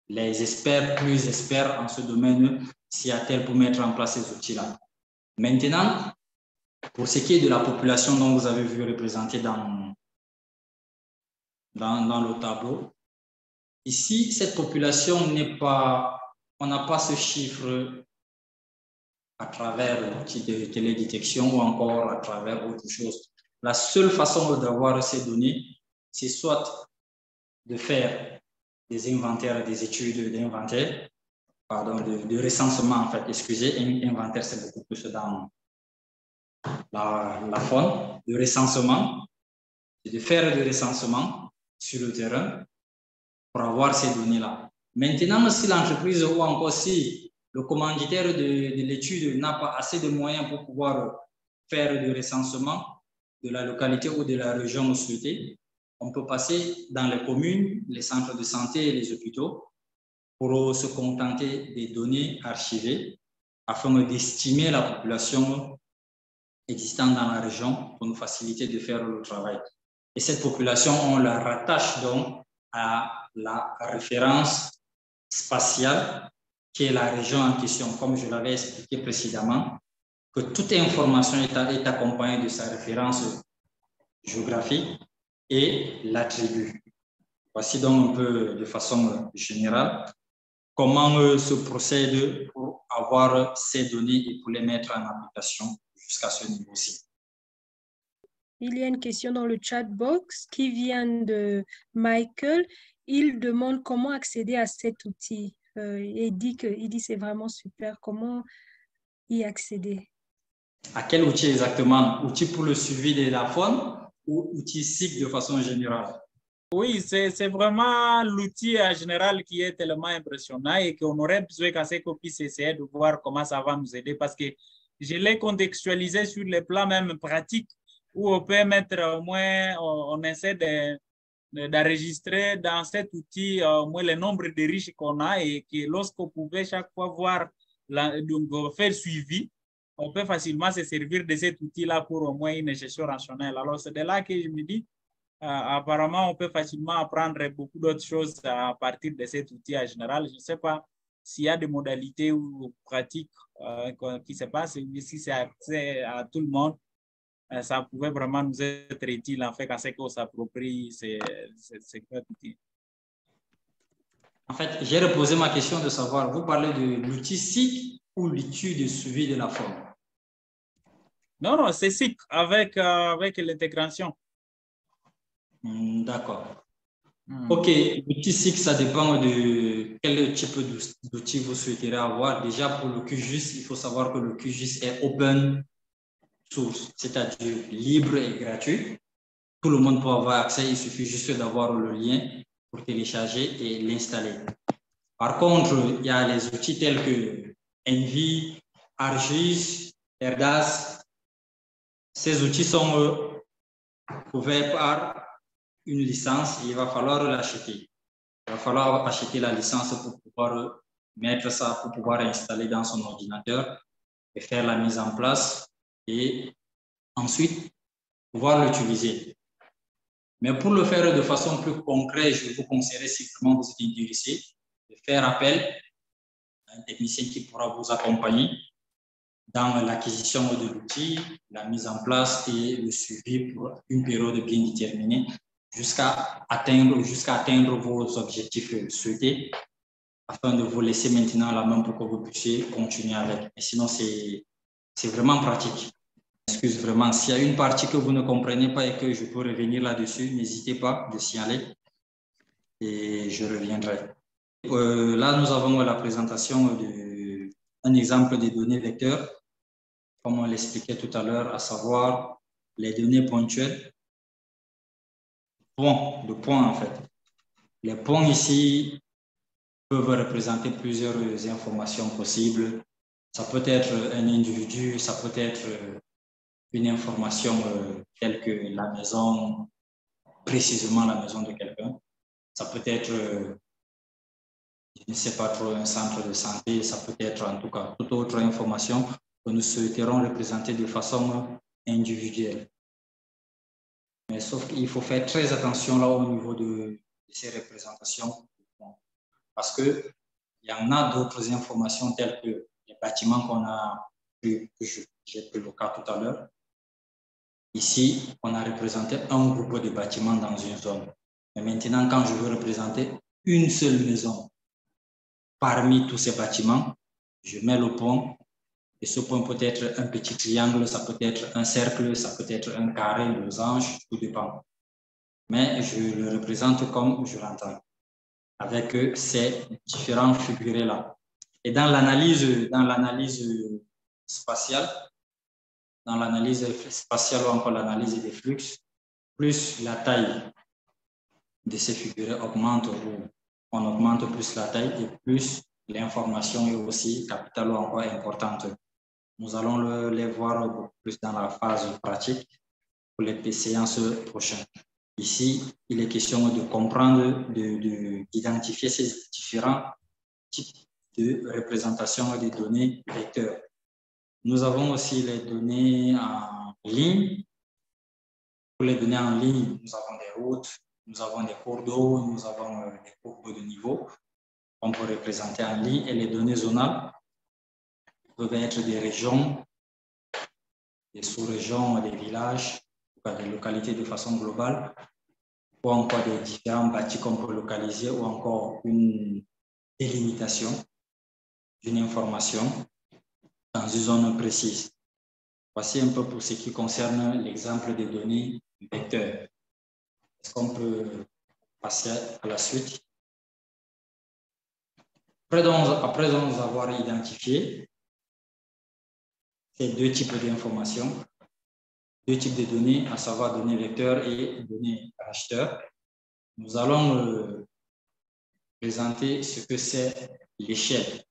Les experts, plus experts en ce domaine, s'y attellent pour mettre en place ces outils-là. Maintenant, pour ce qui est de la population dont vous avez vu représentée dans le tableau, ici, cette population n'est pas, on n'a pas ce chiffre à travers l'outil de télédétection ou encore à travers autre chose. La seule façon d'avoir ces données, c'est soit de faire des inventaires, des études d'inventaire, pardon, de recensement en fait, excusez, inventaire c'est beaucoup plus dans la faune, de recensement, c'est de faire des recensements sur le terrain pour avoir ces données-là. Maintenant, si l'entreprise ou encore si le commanditaire de l'étude n'a pas assez de moyens pour pouvoir faire du recensement de la localité ou de la région souhaitée, on peut passer dans les communes, les centres de santé et les hôpitaux pour se contenter des données archivées afin d'estimer la population existante dans la région pour nous faciliter de faire le travail. Et cette population, on la rattache donc à la référence spatiale qui est la région en question, comme je l'avais expliqué précédemment, que toute information est accompagnée de sa référence géographique et l'attribut. Voici donc un peu de façon générale comment se procède pour avoir ces données et pour les mettre en application jusqu'à ce niveau-ci. Il y a une question dans le chat box qui vient de Michael. Il demande comment accéder à cet outil. Il dit que c'est vraiment super. Comment y accéder? À quel outil exactement? Outil pour le suivi de la faune ou outil SIC de façon générale? Oui, c'est vraiment l'outil en général qui est tellement impressionnant et qu'on aurait besoin qu'à ce qu'on puisse essayer de voir comment ça va nous aider parce que je l'ai contextualisé sur les plans même pratiques où on peut mettre au moins, on essaie d'enregistrer dans cet outil au moins le nombre de riches qu'on a et que lorsqu'on pouvait chaque fois voir, donc faire suivi, on peut facilement se servir de cet outil-là pour au moins une gestion rationnelle. Alors c'est de là que je me dis, apparemment, on peut facilement apprendre beaucoup d'autres choses à partir de cet outil en général. Je ne sais pas s'il y a des modalités ou pratiques qui se passent, mais si c'est accès à tout le monde, ça pouvait vraiment nous être utile en fait à ce qu'on s'approprie ces outils. En fait, j'ai reposé ma question de savoir, vous parlez de l'outil SIC ou l'outil de suivi de la forme? Non, c'est SIC avec l'intégration. D'accord. OK, l'outil SIC, ça dépend de quel type d'outil vous souhaiterez avoir. Déjà, pour le QGIS, il faut savoir que le QGIS est open source, c'est-à-dire libre et gratuit. Tout le monde peut avoir accès, il suffit juste d'avoir le lien pour télécharger et l'installer. Par contre, il y a les outils tels que Envy, ArcGIS, Erdas. Ces outils sont couverts par une licence et il va falloir l'acheter. Il va falloir acheter la licence pour pouvoir mettre ça, pour pouvoir installer dans son ordinateur et faire la mise en place et ensuite pouvoir l'utiliser. Mais pour le faire de façon plus concrète, je vous conseillerais, si vraiment vous êtes intéressé, de faire appel à un technicien qui pourra vous accompagner dans l'acquisition de l'outil, la mise en place et le suivi pour une période bien déterminée jusqu'à atteindre vos objectifs souhaités afin de vous laisser maintenant la main pour que vous puissiez continuer avec. Mais sinon, c'est vraiment pratique. Excuse vraiment, s'il y a une partie que vous ne comprenez pas et que je peux revenir là-dessus, n'hésitez pas de signaler et je reviendrai. Là, nous avons la présentation d'un exemple des données vecteurs, comme on l'expliquait tout à l'heure, à savoir les données ponctuelles. De points en fait. Les points ici peuvent représenter plusieurs informations possibles. Ça peut être un individu, ça peut être une information telle que la maison, précisément la maison de quelqu'un. Ça peut être, je ne sais pas trop, un centre de santé, ça peut être en tout cas toute autre information que nous souhaiterons représenter de façon individuelle. Mais sauf qu'il faut faire très attention là au niveau de ces représentations. Parce qu'il y en a d'autres informations telles que les bâtiments qu'on a pris, que j'ai pris le cas tout à l'heure. Ici, on a représenté un groupe de bâtiments dans une zone. Mais maintenant, quand je veux représenter une seule maison parmi tous ces bâtiments, je mets le point. Et ce point peut être un petit triangle, ça peut être un cercle, ça peut être un carré, un losange, tout dépend. Mais je le représente comme je l'entends, avec ces différents figurés-là. Et dans l'analyse spatiale, ou encore l'analyse des flux, plus la taille de ces figurés augmente, ou on augmente plus la taille et plus l'information est aussi capitale ou encore importante. Nous allons les voir beaucoup plus dans la phase pratique pour les séances prochaines. Ici, il est question de comprendre, d'identifier ces différents types de représentation des données vecteurs. Nous avons aussi les données en ligne. Pour les données en ligne, nous avons des routes, nous avons des cours d'eau, nous avons des courbes de niveau qu'on peut représenter en ligne. Et les données zonales peuvent être des régions, des sous-régions, des villages, des localités de façon globale, ou encore des différents bâtis qu'on peut localiser, ou encore une délimitation d'une information dans une zone précise. Voici un peu pour ce qui concerne l'exemple des données vecteurs. Est-ce qu'on peut passer à la suite? Après nous avoir identifié ces deux types d'informations, deux types de données, à savoir données vecteurs et données racheteurs, nous allons présenter ce que c'est l'échelle.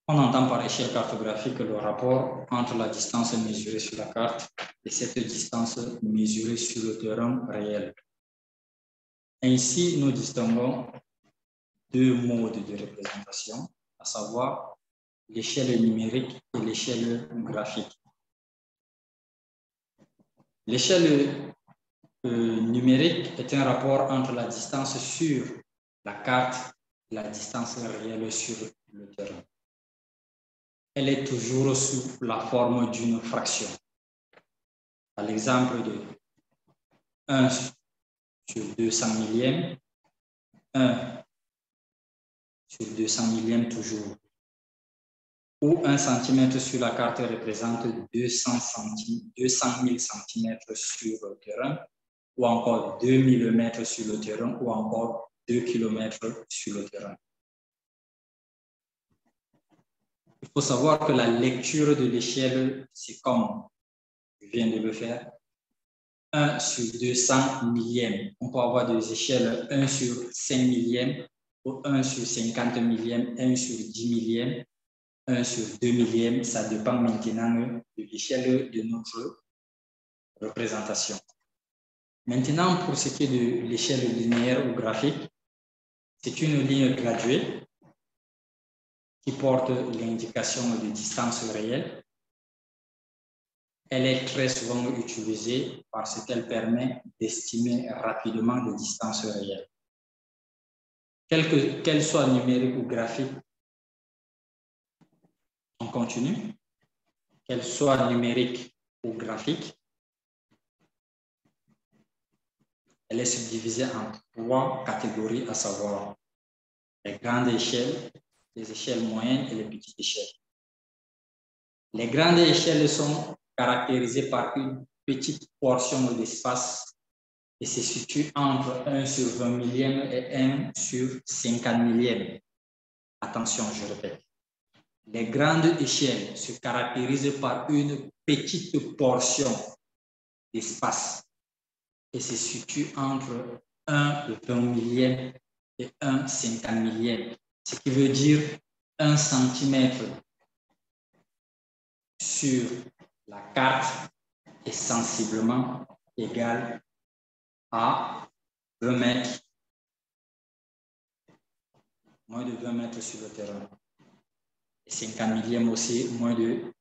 On entend par échelle cartographique le rapport entre la distance mesurée sur la carte et cette distance mesurée sur le terrain réel. Ainsi, nous distinguons deux modes de représentation, à savoir l'échelle numérique et l'échelle graphique. L'échelle numérique est un rapport entre la distance sur la carte et la distance réelle sur le terrain. Elle est toujours sous la forme d'une fraction. Par l'exemple de 1 sur 200 millièmes, 1 sur 200 millièmes toujours, ou 1 cm sur la carte représente 200 000 cm sur le terrain, ou encore 2 mm sur le terrain, ou encore 2 km sur le terrain. Il faut savoir que la lecture de l'échelle, c'est comme je viens de le faire, 1 sur 200 millièmes. On peut avoir des échelles 1 sur 5 millièmes, ou 1 sur 50 millièmes, 1 sur 10 millièmes, 1 sur 2 millièmes. Ça dépend maintenant de l'échelle de notre représentation. Maintenant, pour ce qui est de l'échelle linéaire ou graphique, c'est une ligne graduée qui porte l'indication de distance réelle. Elle est très souvent utilisée parce qu'elle permet d'estimer rapidement des distances réelles. Qu'elle soit numérique ou graphique, on continue. Qu'elle soit numérique ou graphique, elle est subdivisée en 3 catégories, à savoir les grandes échelles, les échelles moyennes et les petites échelles. Les grandes échelles sont caractérisées par une petite portion d'espace et se situent entre 1 sur 20 millièmes et 1 sur 50 millièmes. Attention, je répète. Les grandes échelles se caractérisent par une petite portion d'espace et se situent entre 1 20 millième et 1 50 millième, ce qui veut dire 1 centimètre sur la carte est sensiblement égal à 20 mètres, moins de 20 mètres sur le terrain. Et 50 millièmes aussi, moins de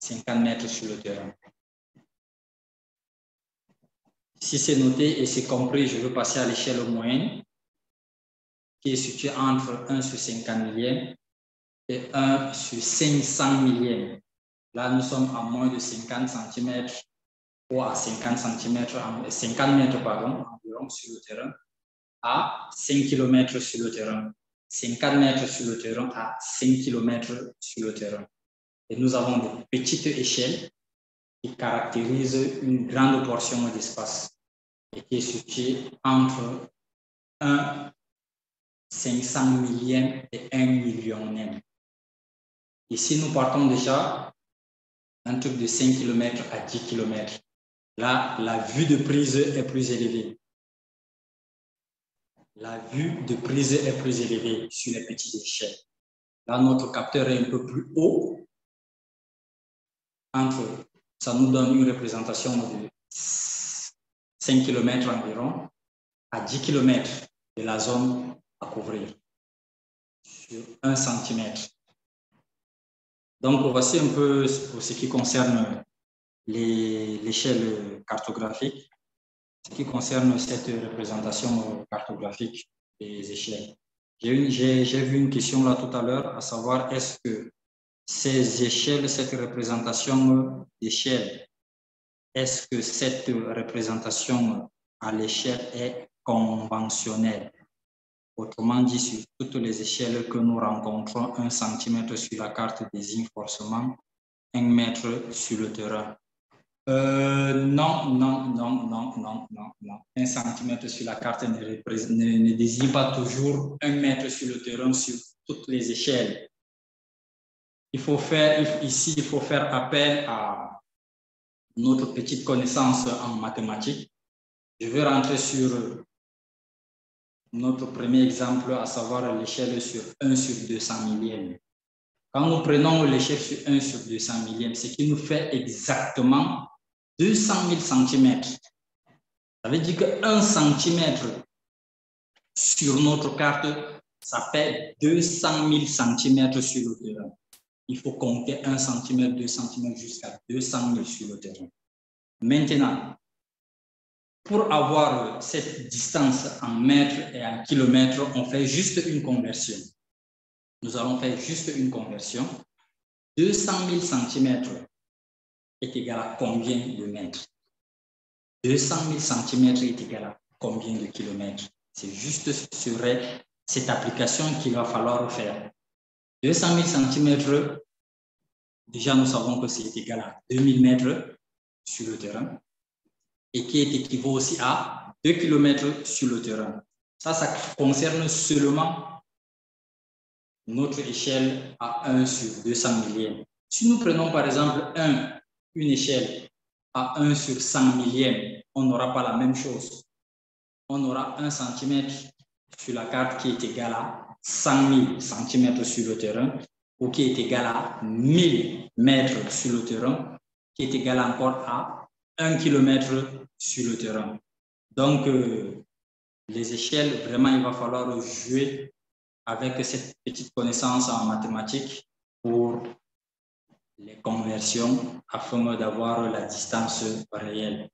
50 mètres sur le terrain. Si c'est noté et c'est compris, je veux passer à l'échelle moyenne, qui est située entre 1 sur 50 millièmes et 1 sur 500 millièmes. Là, nous sommes à moins de 50 cm ou à 50 cm, 50 mètres pardon, environ sur le terrain, à 5 km sur le terrain, 50 mètres sur le terrain à 5 km sur le terrain. Et nous avons des petites échelles qui caractérisent une grande portion d'espace et qui est située entre 1 500 millième et 1 millionième. Ici, nous partons déjà un truc de 5 km à 10 km. Là, la vue de prise est plus élevée. La vue de prise est plus élevée sur les petites échelles. Là, notre capteur est un peu plus haut. Ça nous donne une représentation de 5 km environ à 10 km de la zone à couvrir sur 1 cm. Donc, voici un peu pour ce qui concerne l'échelle cartographique, ce qui concerne cette représentation cartographique des échelles. J'ai vu une question là tout à l'heure, à savoir est-ce que ces échelles, cette représentation d'échelle, est-ce que cette représentation à l'échelle est conventionnelle? Autrement dit, sur toutes les échelles que nous rencontrons, 1 cm sur la carte désigne forcément 1 mètre sur le terrain. Non. 1 cm sur la carte ne désigne pas toujours 1 mètre sur le terrain sur toutes les échelles. Il faut faire appel à notre petite connaissance en mathématiques. Je vais rentrer sur notre premier exemple, à savoir l'échelle sur 1 sur 200 millièmes. Quand nous prenons l'échelle sur 1 sur 200 millièmes, ce qui nous fait exactement 200 000 cm. Ça veut dire que 1 cm sur notre carte, ça fait 200 000 cm sur le terrain. Il faut compter 1 cm, 2 cm jusqu'à 200 000 sur le terrain. Maintenant, pour avoir cette distance en mètres et en kilomètres, on fait juste une conversion. Nous allons faire juste une conversion. 200 000 cm est égal à combien de mètres? 200 000 cm est égal à combien de kilomètres? C'est juste sur cette application qu'il va falloir faire. 200 000 cm, déjà nous savons que c'est égal à 2000 mètres sur le terrain et qui est équivaut aussi à 2 km sur le terrain. Ça concerne seulement notre échelle à 1 sur 200 millièmes. Si nous prenons par exemple une échelle à 1 sur 100 millièmes, on n'aura pas la même chose. On aura 1 cm sur la carte qui est égal à 100 000 cm sur le terrain ou qui est égal à 1000 mètres sur le terrain, qui est égal encore à 1 km sur le terrain. Donc, les échelles, vraiment, il va falloir jouer avec cette petite connaissance en mathématiques pour les conversions afin d'avoir la distance réelle.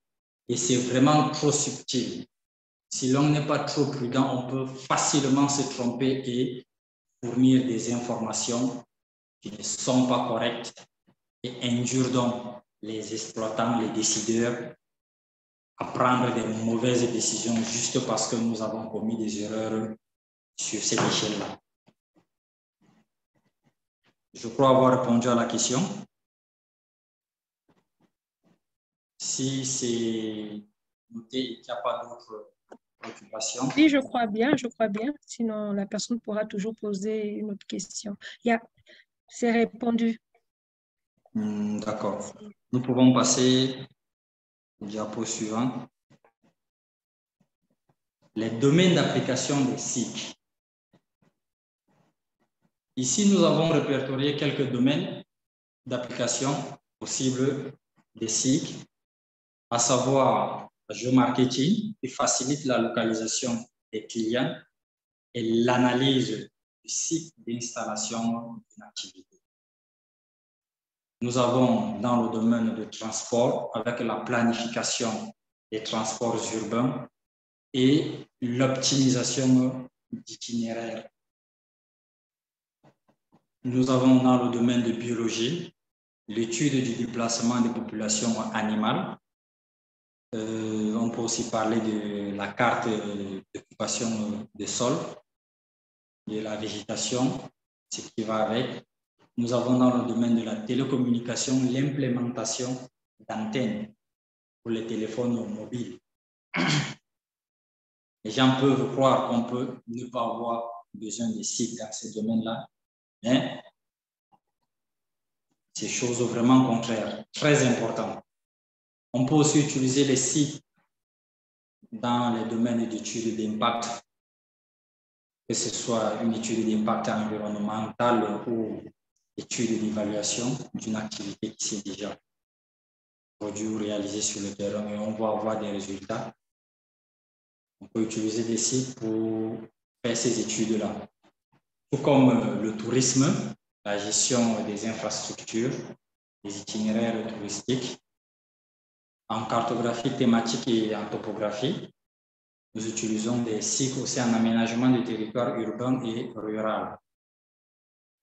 Et c'est vraiment trop subtil. Si l'on n'est pas trop prudent, on peut facilement se tromper et fournir des informations qui ne sont pas correctes et induire donc les exploitants, les décideurs à prendre des mauvaises décisions juste parce que nous avons commis des erreurs sur cette échelle-là. Je crois avoir répondu à la question. Si c'est noté et qu'il n'y a pas d'autres préoccupations. Oui, je crois bien. Sinon, la personne pourra toujours poser une autre question. C'est répondu. D'accord. Nous pouvons passer au diapo suivant. Les domaines d'application des cycles. Ici, nous avons répertorié quelques domaines d'application possibles des sites, à savoir géomarketing, qui facilite la localisation des clients et l'analyse du site d'installation d'une activité. Nous avons dans le domaine du transport, avec la planification des transports urbains et l'optimisation d'itinéraires. Nous avons dans le domaine de biologie, l'étude du déplacement des populations animales. On peut aussi parler de la carte d'occupation des sols, de la végétation, ce qui va avec. Nous avons dans le domaine de la télécommunication l'implémentation d'antennes pour les téléphones mobiles. Les gens peuvent croire qu'on peut ne pas avoir besoin de sites dans ce domaine-là, mais c'est chose vraiment contraire, très important. On peut aussi utiliser les sites dans les domaines d'études d'impact, que ce soit une étude d'impact environnemental ou étude d'évaluation d'une activité qui s'est déjà produite ou réalisée sur le terrain et on va avoir des résultats. On peut utiliser des sites pour faire ces études-là. Tout comme le tourisme, la gestion des infrastructures, des itinéraires touristiques. En cartographie thématique et en topographie, nous utilisons des sites aussi en aménagement du territoire urbain et rural.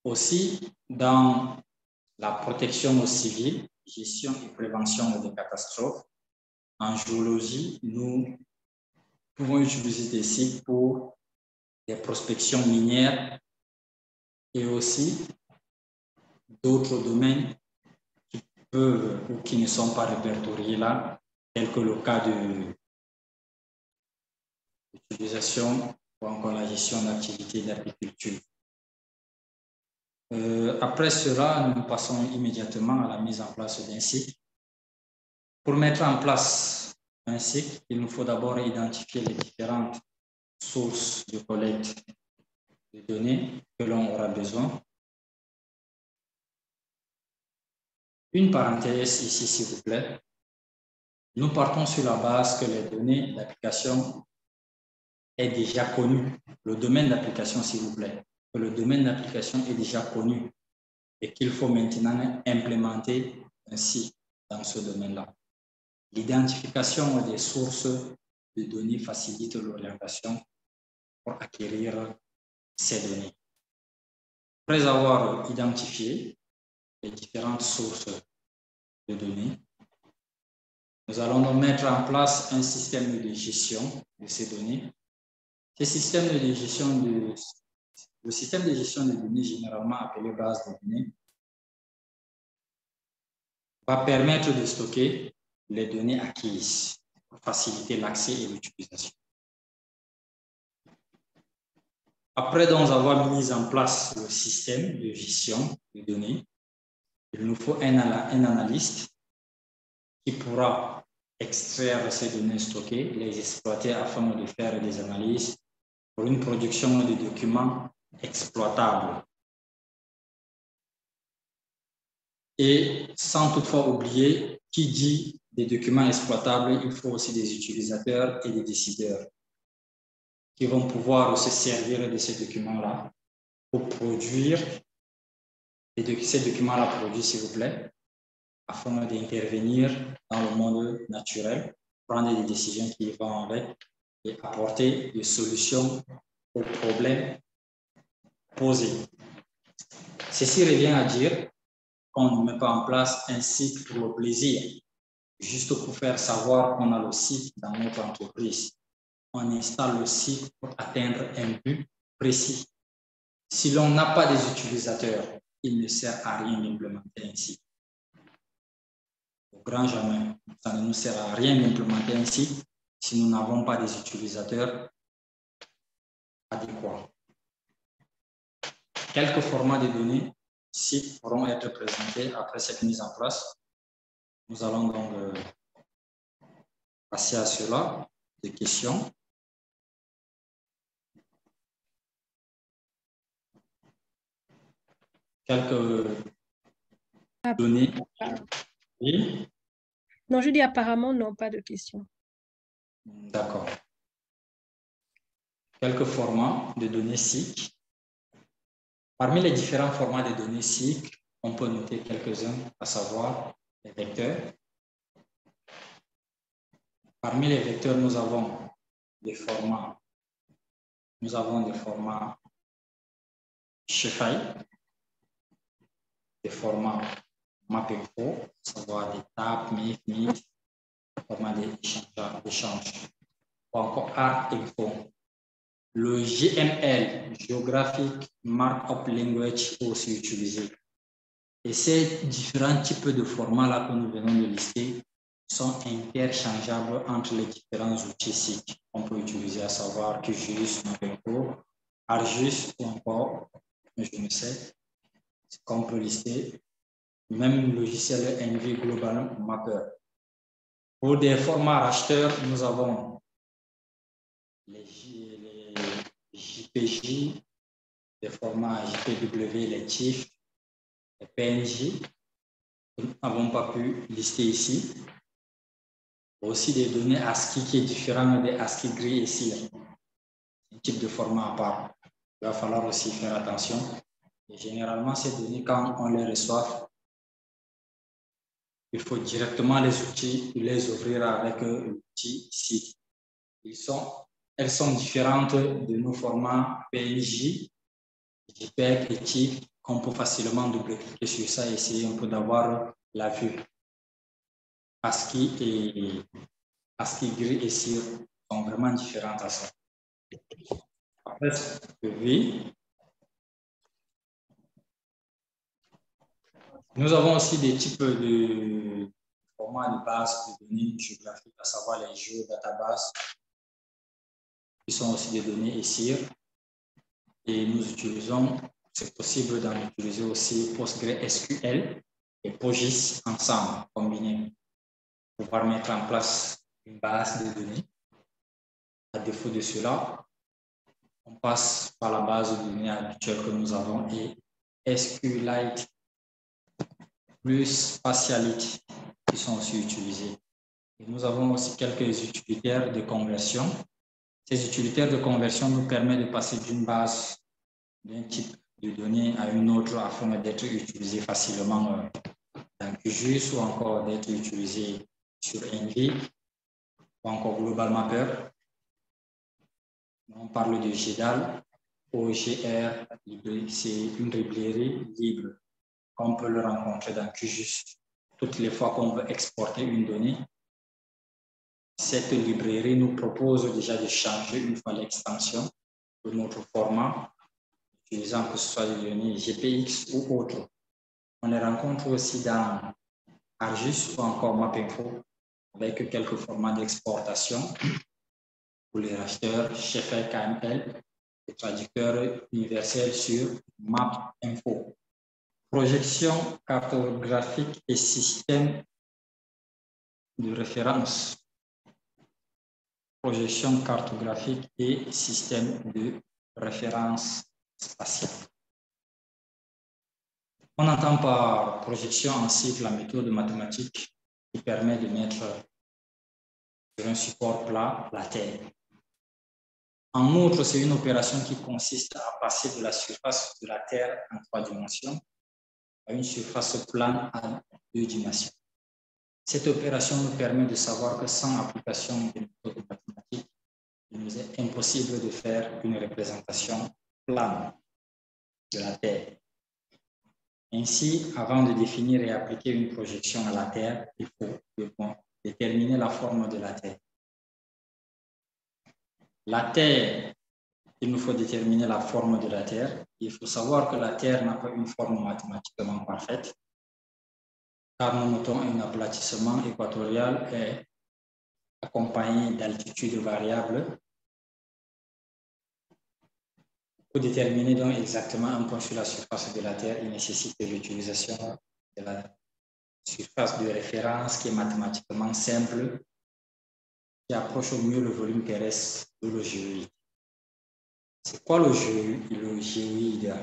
Aussi, dans la protection civile, gestion et prévention des catastrophes, en géologie, nous pouvons utiliser des sites pour des prospections minières et aussi d'autres domaines qui peuvent ou qui ne sont pas répertoriés là, tel que le cas de l'utilisation ou encore la gestion d'activités d'agriculture. Après cela, nous passons immédiatement à la mise en place d'un site. Pour mettre en place un site, il nous faut d'abord identifier les différentes sources de collecte de données que l'on aura besoin. Une parenthèse ici, s'il vous plaît. Nous partons sur la base que les données d'application est déjà connu. Le domaine d'application, s'il vous plaît. Que le domaine d'application est déjà connu et qu'il faut maintenant implémenter ainsi dans ce domaine-là. L'identification des sources de données facilite l'orientation pour acquérir ces données. Après avoir identifié les différentes sources de données, nous allons donc mettre en place un système de gestion de ces données. Le système de gestion de données, généralement appelé base de données, va permettre de stocker les données acquises pour faciliter l'accès et l'utilisation. Après donc avoir mis en place le système de gestion de données, il nous faut un analyste qui pourra extraire ces données stockées, les exploiter afin de faire des analyses pour une production de documents exploitables. Et sans toutefois oublier, qui dit des documents exploitables, il faut aussi des utilisateurs et des décideurs qui vont pouvoir se servir de ces documents-là pour produire, et ces documents-là produits, s'il vous plaît, afin d'intervenir dans le monde naturel, prendre des décisions qui vont avec et apporter des solutions aux problèmes posés. Ceci revient à dire qu'on ne met pas en place un site pour le plaisir, juste pour faire savoir qu'on a le site dans notre entreprise. On installe le site pour atteindre un but précis. Si l'on n'a pas des utilisateurs, il ne sert à rien d'implémenter un site. Au grand jamais, ça ne nous sert à rien d'implémenter un site si nous n'avons pas des utilisateurs adéquats. Quelques formats de données sites pourront être présentés après cette mise en place. Nous allons donc passer à cela, des questions. Quelques données. Oui, Non, je dis apparemment, non, pas de question. d'accord. Quelques formats de données SIC. Parmi les différents formats de données SIC, on peut noter quelques-uns, à savoir les vecteurs. Parmi les vecteurs, nous avons des formats Shefai, des formats MapInfo, à savoir des TAP, MIF, formats d'échange, ou encore ArtInfo. Le GML, Geographic Markup Language, est aussi utilisé. Et ces différents types de formats-là que nous venons de lister sont interchangeables entre les différents outils SIC qu'on peut utiliser, à savoir QGIS, MapInfo, ArcGIS ou encore, je ne sais, ce qu'on peut lister, même le logiciel NV Global Mapper. Pour des formats racheteurs, nous avons les JPJ, les formats JPW, les TIFF, les PNG, que nous n'avons pas pu lister ici. Aussi des données ASCII qui est différent des ASCII gris ici. Un type de format à part. Il va falloir aussi faire attention. Et généralement, ces données, quand on les reçoit, il faut directement les ouvrir avec l'outil ici. Elles sont différentes de nos formats PNJ, JPEG et TIFF, qu'on peut facilement double-cliquer sur ça et essayer un peu d'avoir la vue. ASCII et ASCII gris et CIR sont vraiment différentes à ça. Après, oui. Nous avons aussi des types de formats de base de données géographiques, à savoir les géodatabases, qui sont aussi des données ESIR. Et nous utilisons, c'est possible d'en utiliser aussi PostgreSQL et PostGIS ensemble, combinés, pour pouvoir mettre en place une base de données. À défaut de cela, on passe par la base de données habituelle que nous avons et SQLite plus Spatialite qui sont aussi utilisés. Et nous avons aussi quelques utilitaires de conversion. Ces utilitaires de conversion nous permettent de passer d'une base d'un type de données à une autre afin d'être utilisé facilement dans QGIS ou encore d'être utilisé sur Envy ou encore Global Mapper. On parle de GDAL, OGR, c'est une librairie libre qu'on peut le rencontrer dans QGIS. Toutes les fois qu'on veut exporter une donnée, cette librairie nous propose déjà de changer une fois l'extension de notre format, utilisant que ce soit des données GPX ou autres. On les rencontre aussi dans ArcGIS ou encore MapInfo avec quelques formats d'exportation pour les racheteurs Sheffield KML et traducteurs universels sur MapInfo. Projection cartographique et système de référence. Projection cartographique et système de référence spatiale. On entend par projection en cycle la méthode mathématique qui permet de mettre sur un support plat la Terre. En outre, c'est une opération qui consiste à passer de la surface de la Terre en 3 dimensions à une surface plane en 2 dimensions. Cette opération nous permet de savoir que sans application des méthodes mathématiques, il nous est impossible de faire une représentation plane de la Terre. Ainsi, avant de définir et appliquer une projection à la Terre, il faut déterminer la forme de la Terre. La Terre, il nous faut déterminer la forme de la Terre. Il faut savoir que la Terre n'a pas une forme mathématiquement parfaite, car nous notons un aplatissement équatorial et accompagné d'altitudes variables. Pour déterminer donc exactement un point sur la surface de la Terre, il nécessite l'utilisation de la surface de référence qui est mathématiquement simple, qui approche au mieux le volume terrestre de le géoïde. C'est quoi le géoïde?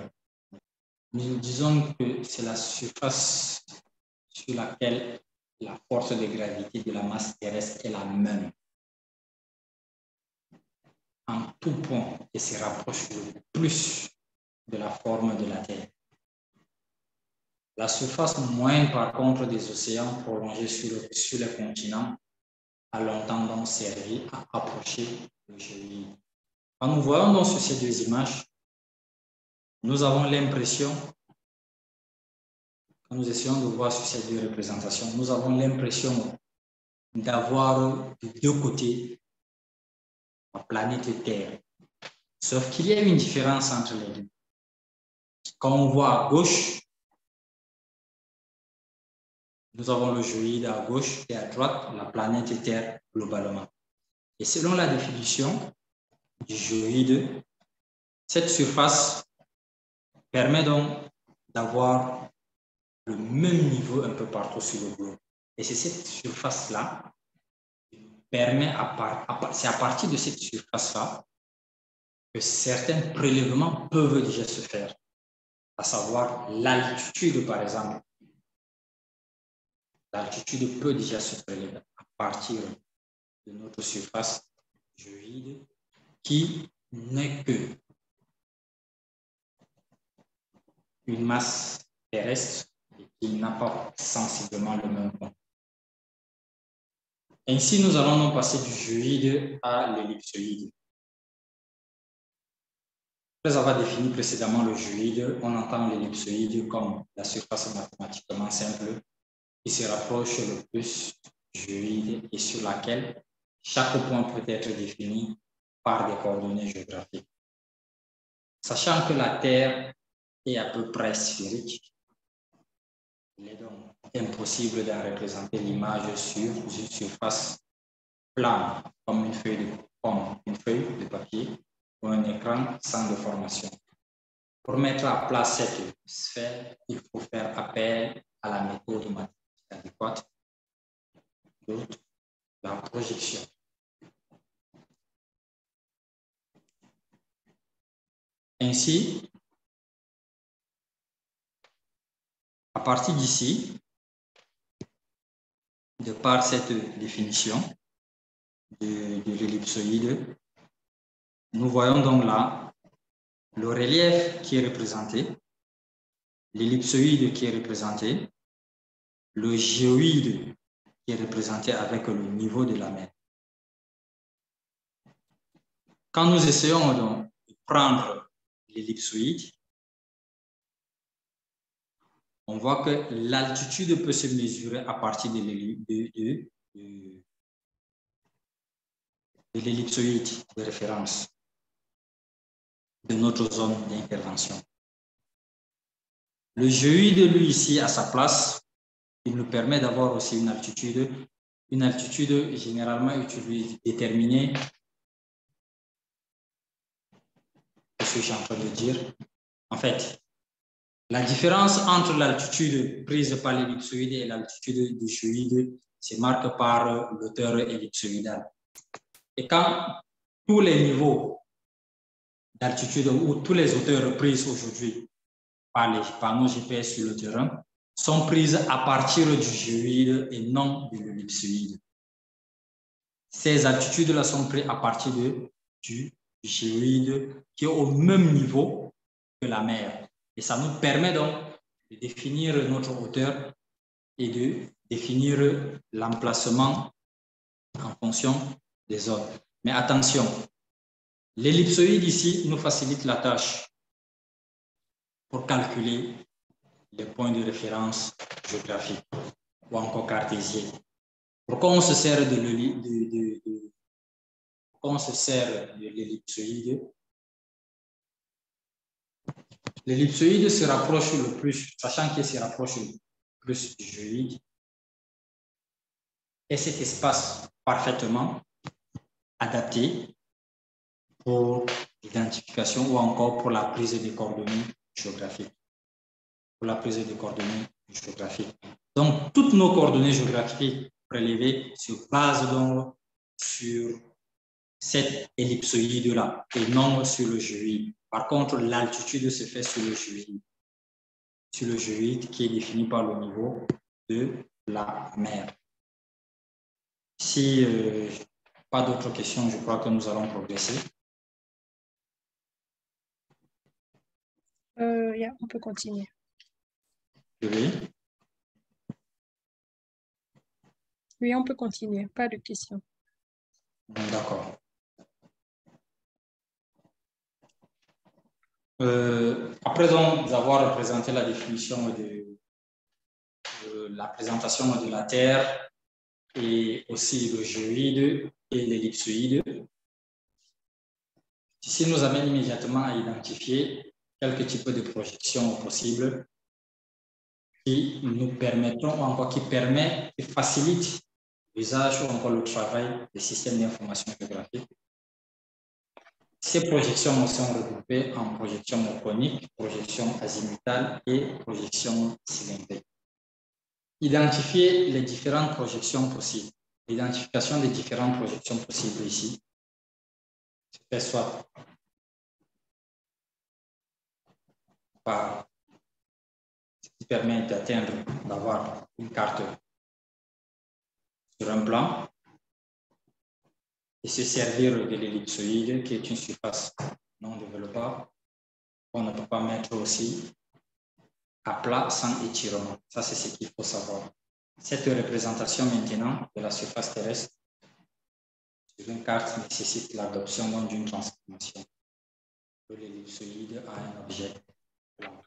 Nous disons que c'est la surface sur laquelle la force de gravité de la masse terrestre est la même en tout point et se rapproche le plus de la forme de la Terre. La surface moyenne, par contre, des océans prolongés sur les continents a longtemps donc servi à approcher le géoïde. Quand nous voyons donc sur ces deux images, nous avons l'impression, quand nous essayons de voir sur ces deux représentations, nous avons l'impression d'avoir de deux côtés la planète Terre. Sauf qu'il y a une différence entre les deux. Quand on voit à gauche, nous avons le géoïde à gauche et à droite, la planète Terre globalement. Et selon la définition du géoïde, cette surface permet donc d'avoir le même niveau un peu partout sur le globe. Et c'est cette surface-là qui permet, c'est à partir de cette surface-là que certains prélèvements peuvent déjà se faire, à savoir l'altitude par exemple. L'altitude peut déjà se prélever à partir de notre surface géoïde qui n'est que une masse terrestre et qui n'a pas sensiblement le même point. Ainsi, nous allons donc passer du géoïde à l'ellipsoïde. Après avoir défini précédemment le géoïde, on entend l'ellipsoïde comme la surface mathématiquement simple qui se rapproche le plus du géoïde et sur laquelle chaque point peut être défini par des coordonnées géographiques. Sachant que la Terre est à peu près sphérique, il est donc impossible d'en représenter l'image sur une surface plane, comme une feuille de papier ou un écran sans déformation. Pour mettre à plat cette sphère, il faut faire appel à la méthode mathématique adéquate, la projection. Ainsi, à partir d'ici, de par cette définition de l'ellipsoïde, nous voyons donc là le relief qui est représenté, l'ellipsoïde qui est représenté, le géoïde qui est représenté avec le niveau de la mer. Quand nous essayons donc de prendre l'ellipsoïde, on voit que l'altitude peut se mesurer à partir de l'ellipsoïde de référence de notre zone d'intervention. Le géoïde, lui, ici, à sa place, il nous permet d'avoir aussi une altitude généralement déterminée, ce que je suis en train de dire. En fait, la différence entre l'altitude prise par l'ellipsoïde et l'altitude du géoïde se marque par l'auteur ellipsoïdal. Et quand tous les niveaux d'altitude ou tous les hauteurs prises aujourd'hui par les panneaux GPS sur le terrain sont prises à partir du géoïde et non de l'ellipsoïde. Ces altitudes-là sont prises à partir du géoïde qui est au même niveau que la mer. Et ça nous permet donc de définir notre hauteur et de définir l'emplacement en fonction des zones. Mais attention, l'ellipsoïde ici nous facilite la tâche pour calculer les points de référence géographiques ou encore cartésiens. Pourquoi on se sert de l'ellipsoïde? L'ellipsoïde se rapproche le plus, sachant qu'il se rapproche le plus du géoïde, et cet espace parfaitement adapté pour l'identification ou encore pour la prise des coordonnées géographiques. Donc, toutes nos coordonnées géographiques prélevées se basent donc sur cette ellipsoïde-là et non sur le géoïde. Par contre, l'altitude se fait sur le géoïde qui est défini par le niveau de la mer. Si pas d'autres questions, je crois que nous allons progresser. On peut continuer. Oui. Oui, on peut continuer. Pas de questions. D'accord. Après avoir présenté la définition de la présentation de la Terre et aussi le géoïde et l'ellipsoïde, ceci nous amène immédiatement à identifier quelques types de projections possibles qui nous permettront, ou encore qui permettent et facilitent l'usage ou encore le travail des systèmes d'information géographique. Ces projections sont regroupées en projection conique, projection azimutale et projection cylindrique. Identifier les différentes projections possibles. L'identification des différentes projections possibles ici se fait soit par ce qui permet d'avoir une carte sur un plan et se servir de l'ellipsoïde qui est une surface non développable qu'on ne peut pas mettre aussi à plat sans étirement. Ça, c'est ce qu'il faut savoir. Cette représentation maintenant de la surface terrestre sur une carte nécessite l'adoption d'une transformation de l'ellipsoïde à un objet plan.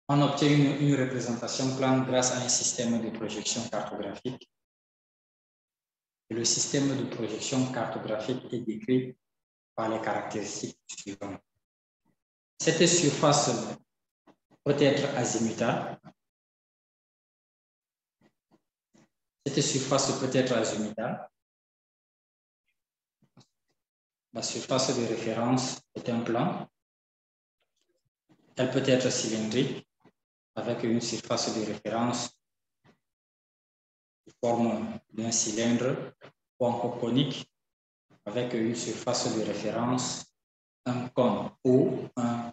On obtient une représentation plane grâce à un système de projection cartographique. Et le système de projection cartographique est décrit par les caractéristiques suivantes. Cette surface peut être azimutale. Cette surface peut être azimutale. La surface de référence est un plan. Elle peut être cylindrique avec une surface de référence de forme d'un cylindre ou encore conique avec une surface de référence, un cône ou un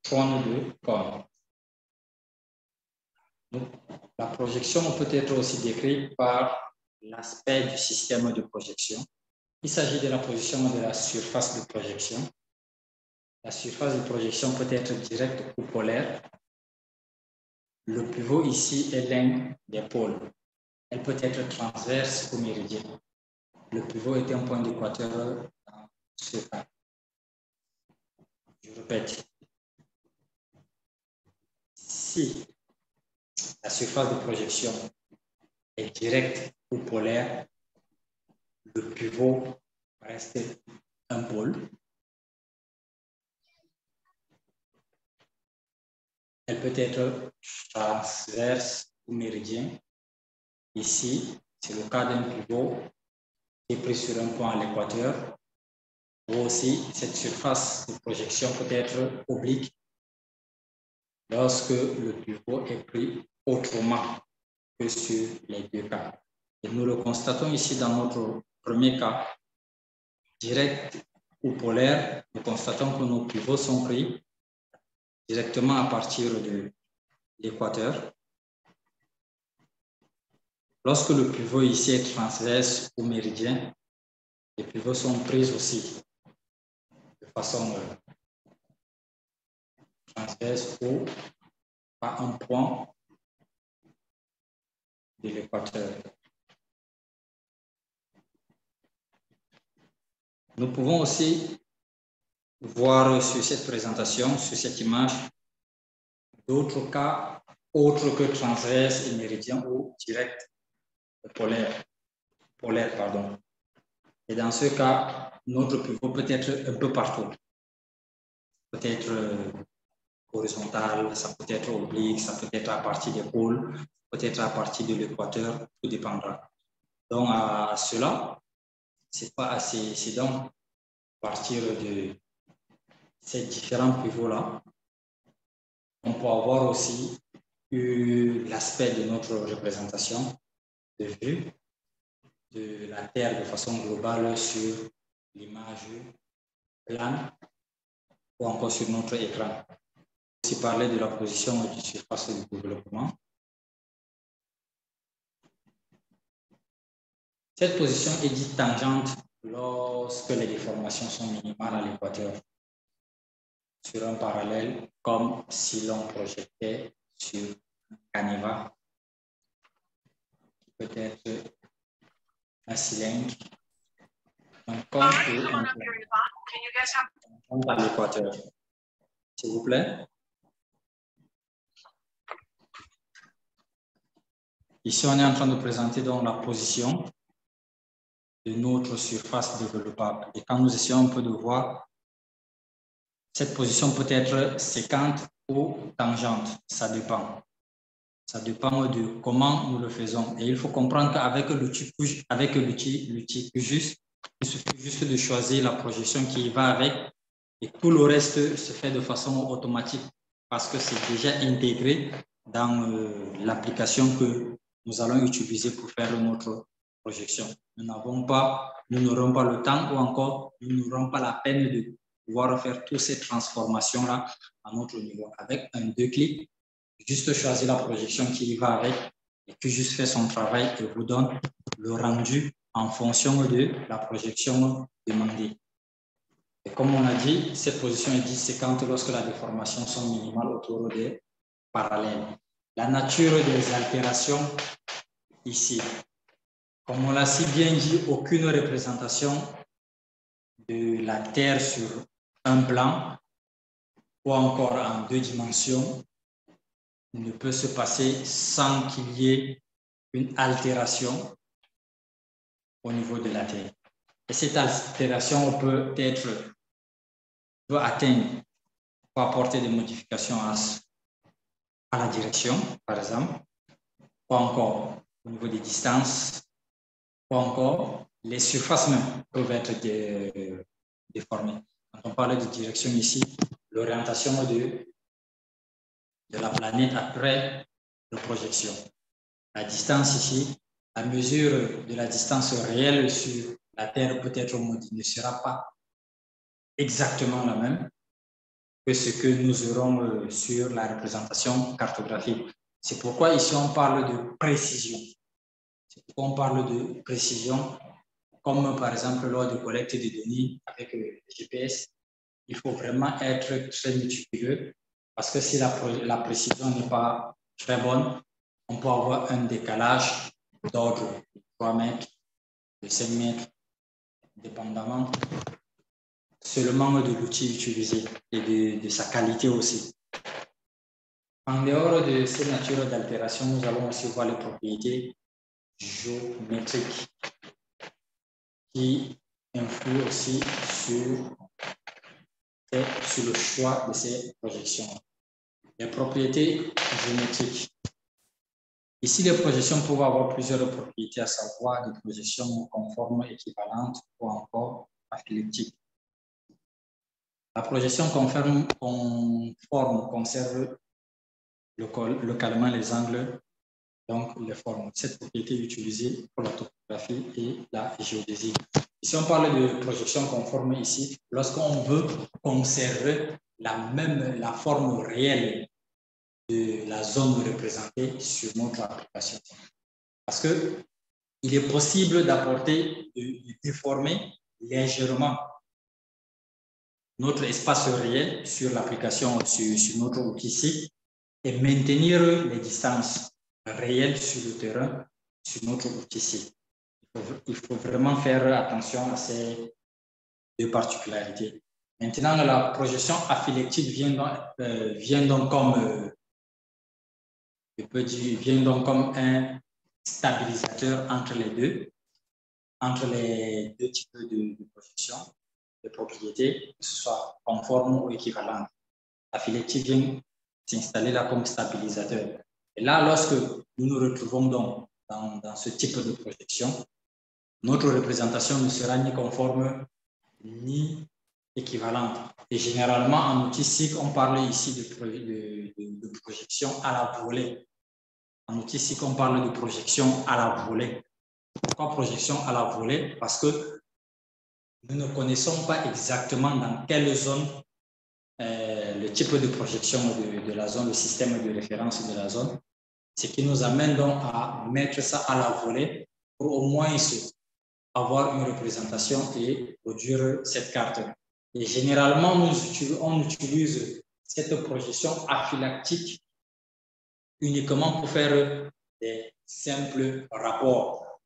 trône de cône. Donc, la projection peut être aussi décrite par l'aspect du système de projection. Il s'agit de la position de la surface de projection. La surface de projection peut être directe ou polaire. Le pivot ici est l'un des pôles. Elle peut être transverse ou méridienne. Le pivot est un point d'équateur dans ce cas. Je répète. Si la surface de projection est directe ou polaire, le pivot reste un pôle. Elle peut être transverse ou méridien. Ici, c'est le cas d'un pivot qui est pris sur un point à l'équateur. Ou aussi, cette surface de projection peut être oblique lorsque le pivot est pris autrement que sur les deux cas. Et nous le constatons ici dans notre premier cas, direct ou polaire, nous constatons que nos pivots sont pris directement à partir de l'équateur. Lorsque le pivot ici est transverse ou méridien, les pivots sont pris aussi de façon transverse ou à un point de l'équateur. Nous pouvons aussi voir sur cette présentation, sur cette image, d'autres cas autres que transverse et méridien ou direct polaire. Et dans ce cas, notre pivot peut être un peu partout. Peut-être horizontal, ça peut être oblique, ça peut être à partir des pôles, peut-être à partir de l'équateur, tout dépendra. Donc, à cela, c'est pas assez. C'est donc à partir de ces différents pivots-là, on peut avoir aussi l'aspect de notre représentation de vue de la Terre de façon globale sur l'image plane ou encore sur notre écran. aussi parler de la position du surface de développement. Cette position est dite tangente lorsque les déformations sont minimales à l'équateur sur un parallèle, comme si l'on projetait sur un canevas, qui peut être un cylindre, un cône ou à l'équateur. S'il vous plaît. Ici, on est en train de présenter donc la position de notre surface développable. Et quand nous essayons un peu de voir, cette position peut être séquente ou tangente. Ça dépend. Ça dépend de comment nous le faisons. Et il faut comprendre qu'avec l'outil QGIS, il suffit juste de choisir la projection qui va avec et tout le reste se fait de façon automatique parce que c'est déjà intégré dans l'application que nous allons utiliser pour faire notre projection. Nous n'aurons pas le temps ou encore nous n'aurons pas la peine de pouvoir faire toutes ces transformations-là à notre niveau. Avec un 2 clics, juste choisir la projection qui va avec et puis juste faire son travail et vous donne le rendu en fonction de la projection demandée. Et comme on a dit, cette position est dite séquente lorsque les déformations sont minimales autour des parallèles. La nature des altérations ici. Comme on l'a si bien dit, aucune représentation de la Terre sur un plan ou encore en 2 dimensions ne peut se passer sans qu'il y ait une altération au niveau de la Terre. Et cette altération peut atteindre, peut apporter des modifications à la direction, par exemple, ou encore au niveau des distances, ou encore les surfaces même peuvent être déformées. Quand on parle de direction ici, l'orientation de la planète après la projection. La distance ici, la mesure de la distance réelle sur la Terre peut-être ne sera pas exactement la même que ce que nous aurons sur la représentation cartographique. C'est pourquoi ici on parle de précision. C'est pourquoi on parle de précision, comme par exemple lors de collecte de données avec le GPS. Il faut vraiment être très méticuleux parce que si la précision n'est pas très bonne, on peut avoir un décalage d'ordre de 3 mètres, de 5 mètres, dépendamment seulement de l'outil utilisé et de sa qualité aussi. En dehors de ces natures d'altération, nous allons aussi voir les propriétés géométriques qui influent aussi sur le choix de ces projections. Les propriétés géométriques. Ici, les projections peuvent avoir plusieurs propriétés, à savoir des projections conformes, équivalentes ou encore afflectiques. La projection conforme conserve localement les angles, donc les formes. Cette propriété est utilisée pour la topographie et la géodésie. Ici, on parle de projection conforme ici, lorsqu'on veut conserver la forme réelle de la zone représentée sur notre application. Parce qu'il est possible d'apporter, de déformer légèrement notre espace réel sur l'application, sur notre outil ici, et maintenir les distances réelles sur le terrain, sur notre outil ici. Il faut vraiment faire attention à ces 2 particularités. Maintenant, la projection afflective vient donc comme un stabilisateur entre les deux types de projection, de propriétés, que ce soit conforme ou équivalente. Afflective vient s'installer là comme stabilisateur. Et là, lorsque nous nous retrouvons donc dans ce type de projection, notre représentation ne sera ni conforme ni équivalente. Et généralement, en outil SIG, on parle ici de projection à la volée. En outil SIG, on parle de projection à la volée. Pourquoi projection à la volée? Parce que nous ne connaissons pas exactement dans quelle zone le type de projection de la zone, le système de référence de la zone, ce qui nous amène donc à mettre ça à la volée pour au moins avoir une représentation et produire cette carte. Et généralement, on utilise cette projection aphylactique uniquement pour faire des simples rapports.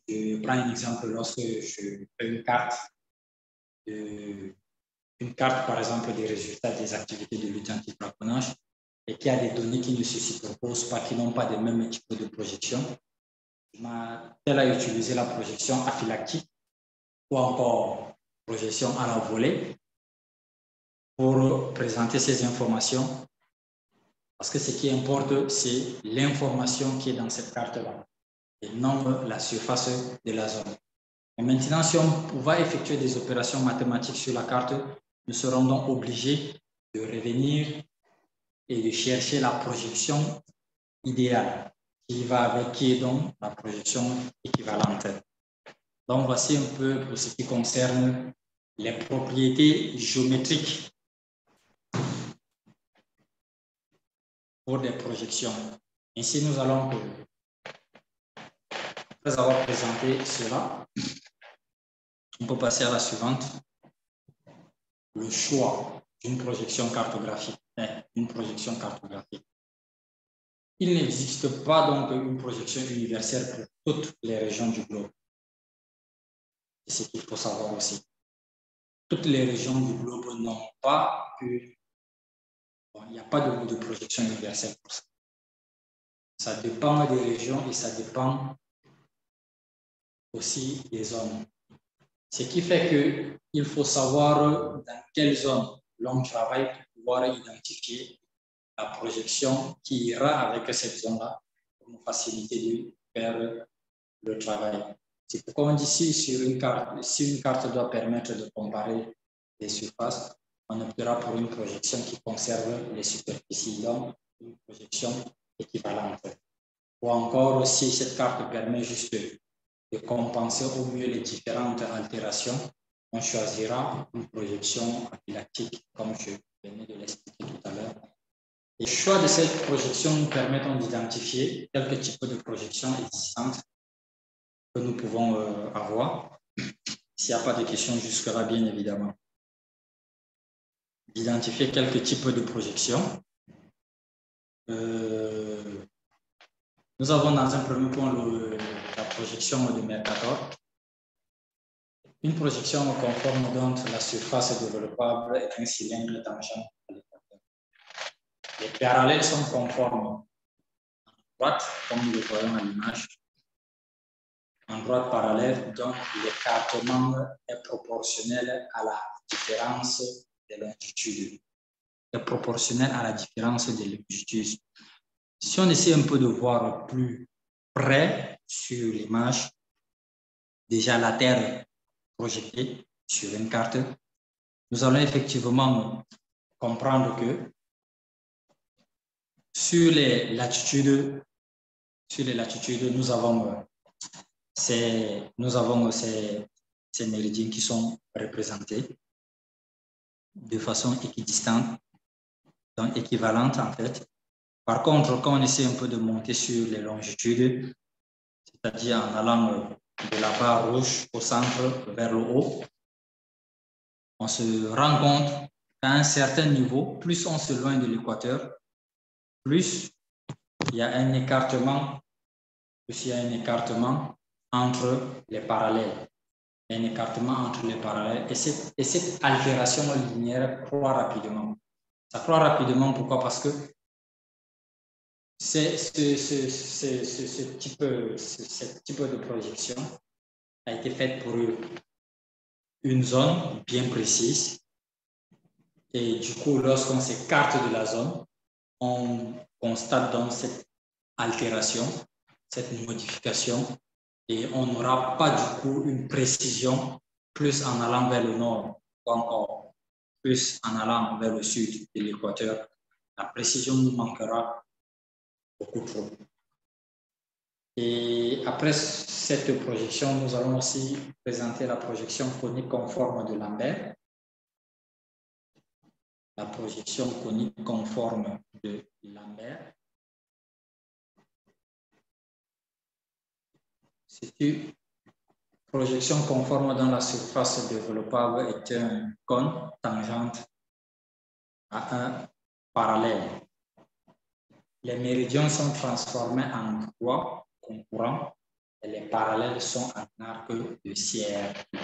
Je prends un exemple lorsque je fais une carte, par exemple, des résultats des activités de lutte anti-braconnage et qu'il y a des données qui ne se superposent pas, qui n'ont pas les mêmes types de projection. Je m'attelle à utiliser la projection aphylactique ou encore projection à la volée pour présenter ces informations. Parce que ce qui importe, c'est l'information qui est dans cette carte-là et non la surface de la zone. Et maintenant, si on va effectuer des opérations mathématiques sur la carte, nous serons donc obligés de revenir et de chercher la projection idéale qui est donc la projection équivalente. Donc, voici un peu pour ce qui concerne les propriétés géométriques pour des projections. Ainsi, nous allons, après avoir présenté cela, on peut passer à la suivante. Le choix d'une projection cartographique. Il n'existe pas donc une projection universelle pour toutes les régions du globe. C'est ce qu'il faut savoir aussi. Toutes les régions du globe n'ont pas eu... Bon, il n'y a pas de projection universelle pour ça. Ça dépend des régions et ça dépend aussi des zones. Ce qui fait qu'il faut savoir dans quelle zone l'on travaille pour pouvoir identifier la projection qui ira avec cette zone-là pour nous faciliter de faire le travail. C'est pourquoi on dit si une carte doit permettre de comparer les surfaces, on optera pour une projection qui conserve les superficies, donc une projection équivalente. Ou encore, si cette carte permet juste de compenser au mieux les différentes altérations, on choisira une projection aphylactique, comme je venais de l'expliquer tout à l'heure. Le choix de cette projection nous permet d'identifier quelques types de projections existantes que nous pouvons avoir. S'il n'y a pas de questions jusque-là, bien évidemment. D'identifier quelques types de projections. Nous avons dans un premier point la projection de Mercator. Une projection conforme dont la surface développable est un cylindre tangent à l'équateur. Les parallèles sont conformes en droite, comme nous le voyons à l'image. En droite parallèle, donc l'écartement est proportionnel à la différence des longitudes. Est proportionnel à la différence des longitudes. Si on essaie un peu de voir plus près sur l'image, déjà la Terre projetée sur une carte, nous allons effectivement comprendre que sur les latitudes, nous avons ces méridiens qui sont représentés de façon équidistante, donc équivalente en fait. Par contre, quand on essaie un peu de monter sur les longitudes, c'est-à-dire en allant de la barre rouge au centre vers le haut, on se rend compte qu'à un certain niveau, plus on s'éloigne de l'équateur, plus il y a un écartement, entre les parallèles. Un écartement entre les parallèles. Et cette altération linéaire croît rapidement. Ça croît rapidement, pourquoi? Parce que ce type de projection a été faite pour une zone bien précise. Et du coup, lorsqu'on s'écarte de la zone, on constate donc cette altération, cette modification, et on n'aura pas du coup une précision plus en allant vers le nord ou encore plus en allant vers le sud de l'équateur. La précision nous manquera beaucoup trop. Et après cette projection, nous allons aussi présenter la projection conique conforme de Lambert. la projection conique conforme de Lambert. C'est une projection conforme dans la surface développable est un cône tangente à un parallèle. Les méridiens sont transformés en droits concurrents et les parallèles sont en arc de cercle.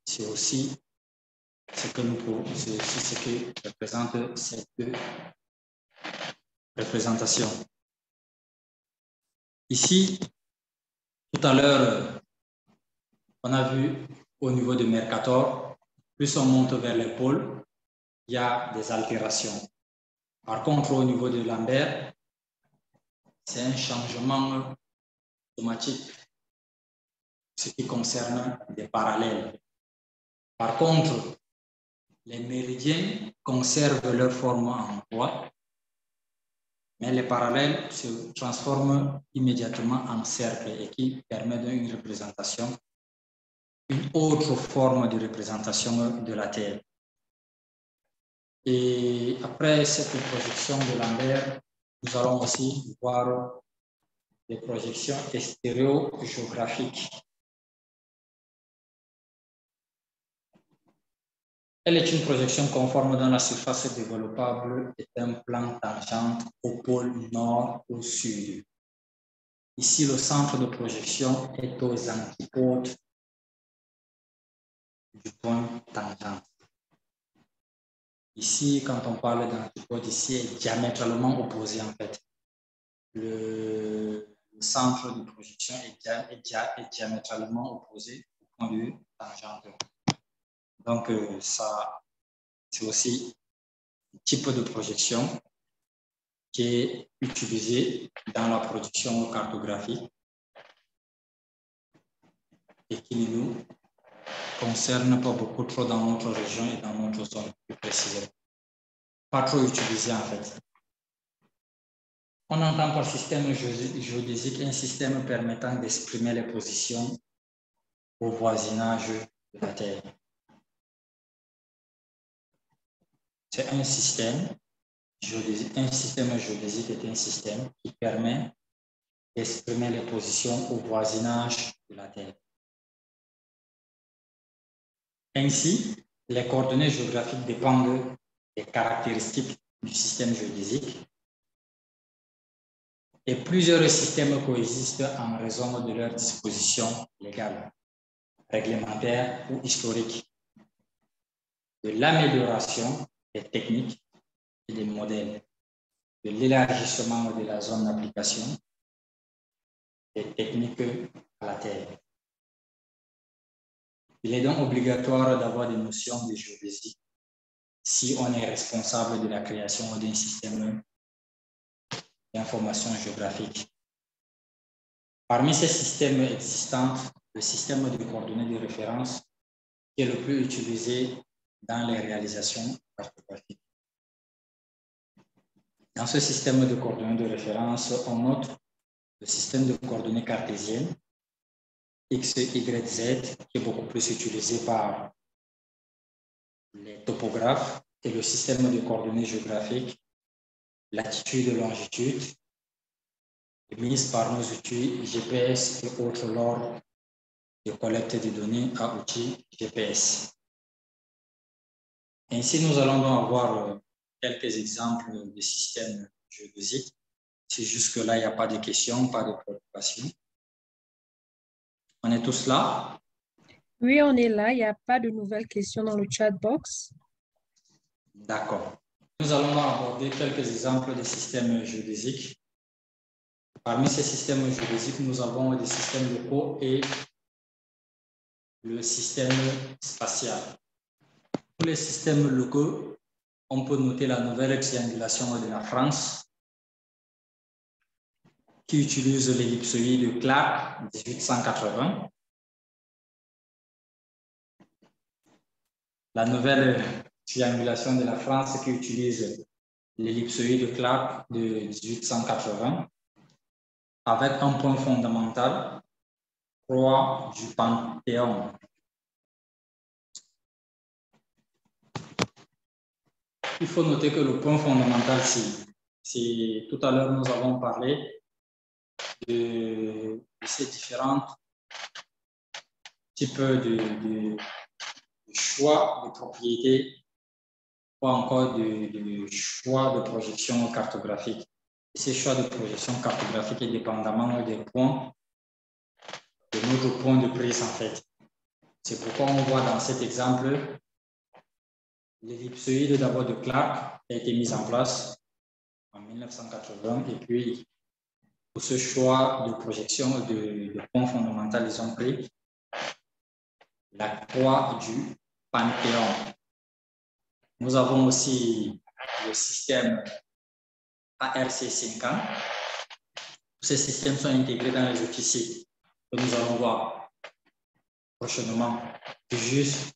C'est aussi ce que représente cette représentation. Ici, tout à l'heure, on a vu au niveau de Mercator, plus on monte vers les pôles, il y a des altérations. Par contre, au niveau de Lambert, c'est un changement automatique, ce qui concerne des parallèles. Par contre, les méridiens conservent leur forme en droite, mais les parallèles se transforment immédiatement en cercle et qui permet une représentation, une autre forme de représentation de la Terre. Et après cette projection de Lambert, nous allons aussi voir des projections stéréogéographiques. Elle est une projection conforme dans la surface développable et un plan tangente au pôle nord au sud. Ici, le centre de projection est aux antipodes du point tangente. Ici, quand on parle d'antipodes, ici est diamétralement opposé en fait. Le centre de projection est diamétralement opposé au point de tangente. Donc, ça, c'est aussi un type de projection qui est utilisé dans la production cartographique et qui ne nous concerne pas beaucoup trop dans notre région et dans notre zone plus précisément. Pas trop utilisé en fait. On entend par système géodésique un système permettant d'exprimer les positions au voisinage de la Terre. C'est un système géodésique. Un système géodésique est un système qui permet d'exprimer les positions au voisinage de la Terre. Ainsi, les coordonnées géographiques dépendent des caractéristiques du système géodésique et plusieurs systèmes coexistent en raison de leurs dispositions légales, réglementaires ou historiques, de l'amélioration des techniques et des modèles, de l'élargissement de la zone d'application des techniques à la Terre. Il est donc obligatoire d'avoir des notions de géodésie si on est responsable de la création d'un système d'information géographique. Parmi ces systèmes existants, le système de coordonnées de référence qui est le plus utilisé dans les réalisations cartographiques. Dans ce système de coordonnées de référence, on note le système de coordonnées cartésiennes X, Y, Z, qui est beaucoup plus utilisé par les topographes, et le système de coordonnées géographiques, latitude et longitude, mise par nos outils GPS et autres lors de collecte de données à outils GPS. Ainsi, nous allons donc avoir quelques exemples de systèmes géodésiques. Si jusque-là, il n'y a pas de questions, pas de préoccupations. On est tous là? Oui, on est là. Il n'y a pas de nouvelles questions dans le chat box. D'accord. Nous allons aborder quelques exemples de systèmes géodésiques. Parmi ces systèmes géodésiques, nous avons des systèmes locaux et le système spatial. Pour les systèmes locaux, on peut noter la nouvelle triangulation de la France qui utilise l'ellipsoïde de Clark 1880. La nouvelle triangulation de la France qui utilise l'ellipsoïde de Clark de 1880 avec un point fondamental, croix du Panthéon. il faut noter que le point fondamental, c'est tout à l'heure, nous avons parlé de ces différents types de choix de propriété ou encore de choix de projection cartographique. Et ces choix de projection cartographique est dépendamment des points, de notre point de prise en fait. C'est pourquoi on voit dans cet exemple l'ellipsoïde d'abord de Clark a été mise en place en 1980 et puis pour ce choix de projection de point fondamental, ils ont pris la croix du Panthéon. Nous avons aussi le système ARC50. Ces systèmes sont intégrés dans les outils que nous allons voir prochainement. Juste,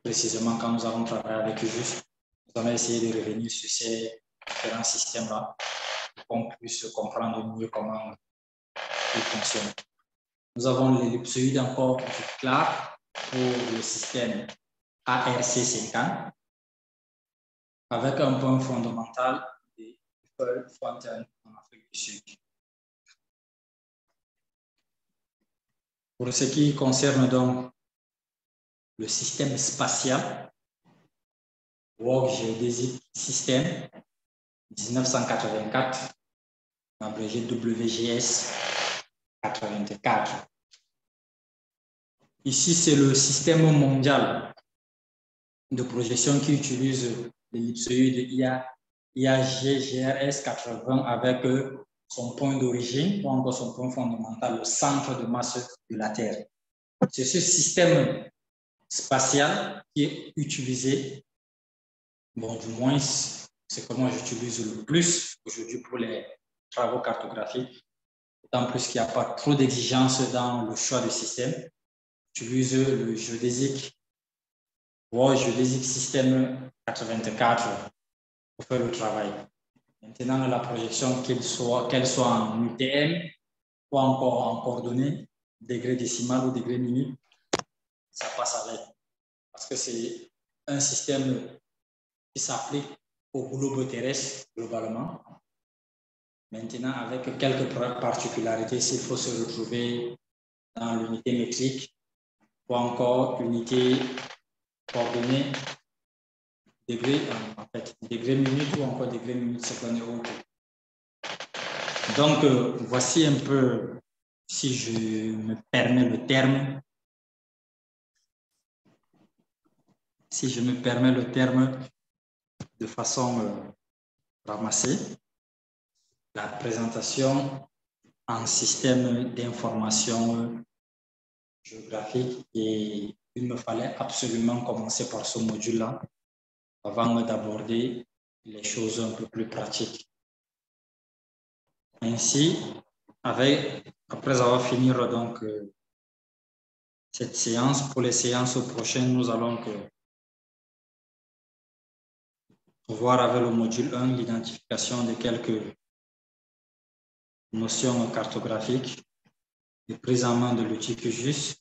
précisément quand nous allons travailler avec Juste, nous allons essayer de revenir sur ces différents systèmes-là pour qu'on puisse comprendre mieux comment ils fonctionnent. Nous avons l'ellipsoïde encore du Clark pour le système ARC50 avec un point fondamental de Fontaine en Afrique du Sud. Pour ce qui concerne donc le système spatial, World Geodesic System 1984, abrégé WGS 84. Ici, c'est le système mondial de projection qui utilise l'ellipsoïde IAG-GRS 80 avec son point d'origine ou encore son point fondamental, le centre de masse de la Terre. C'est ce système spatial qui est utilisé, bon, du moins, c'est que moi j'utilise le plus aujourd'hui pour les travaux cartographiques, d'autant plus qu'il n'y a pas trop d'exigences dans le choix du système. J'utilise le géodésique, World Geodesic System 84 pour faire le travail. Maintenant, la projection, qu'elle soit en UTM ou encore en coordonnées, degré décimal ou degré minute, ça passe avec. Parce que c'est un système qui s'applique au globe terrestre globalement. Maintenant, avec quelques particularités, s'il faut se retrouver dans l'unité métrique ou encore l'unité coordonnée, degré, en fait, degré minute ou encore degré minute seconde ou autre. Donc, voici un peu, si je me permets le terme, de façon ramassée, la présentation en système d'information géographique, et il me fallait absolument commencer par ce module-là avant d'aborder les choses un peu plus pratiques. Ainsi, après avoir fini donc cette séance, pour les séances prochaines, nous allons voir avec le module 1 l'identification de quelques notions cartographiques et prise en main de l'outil QGIS.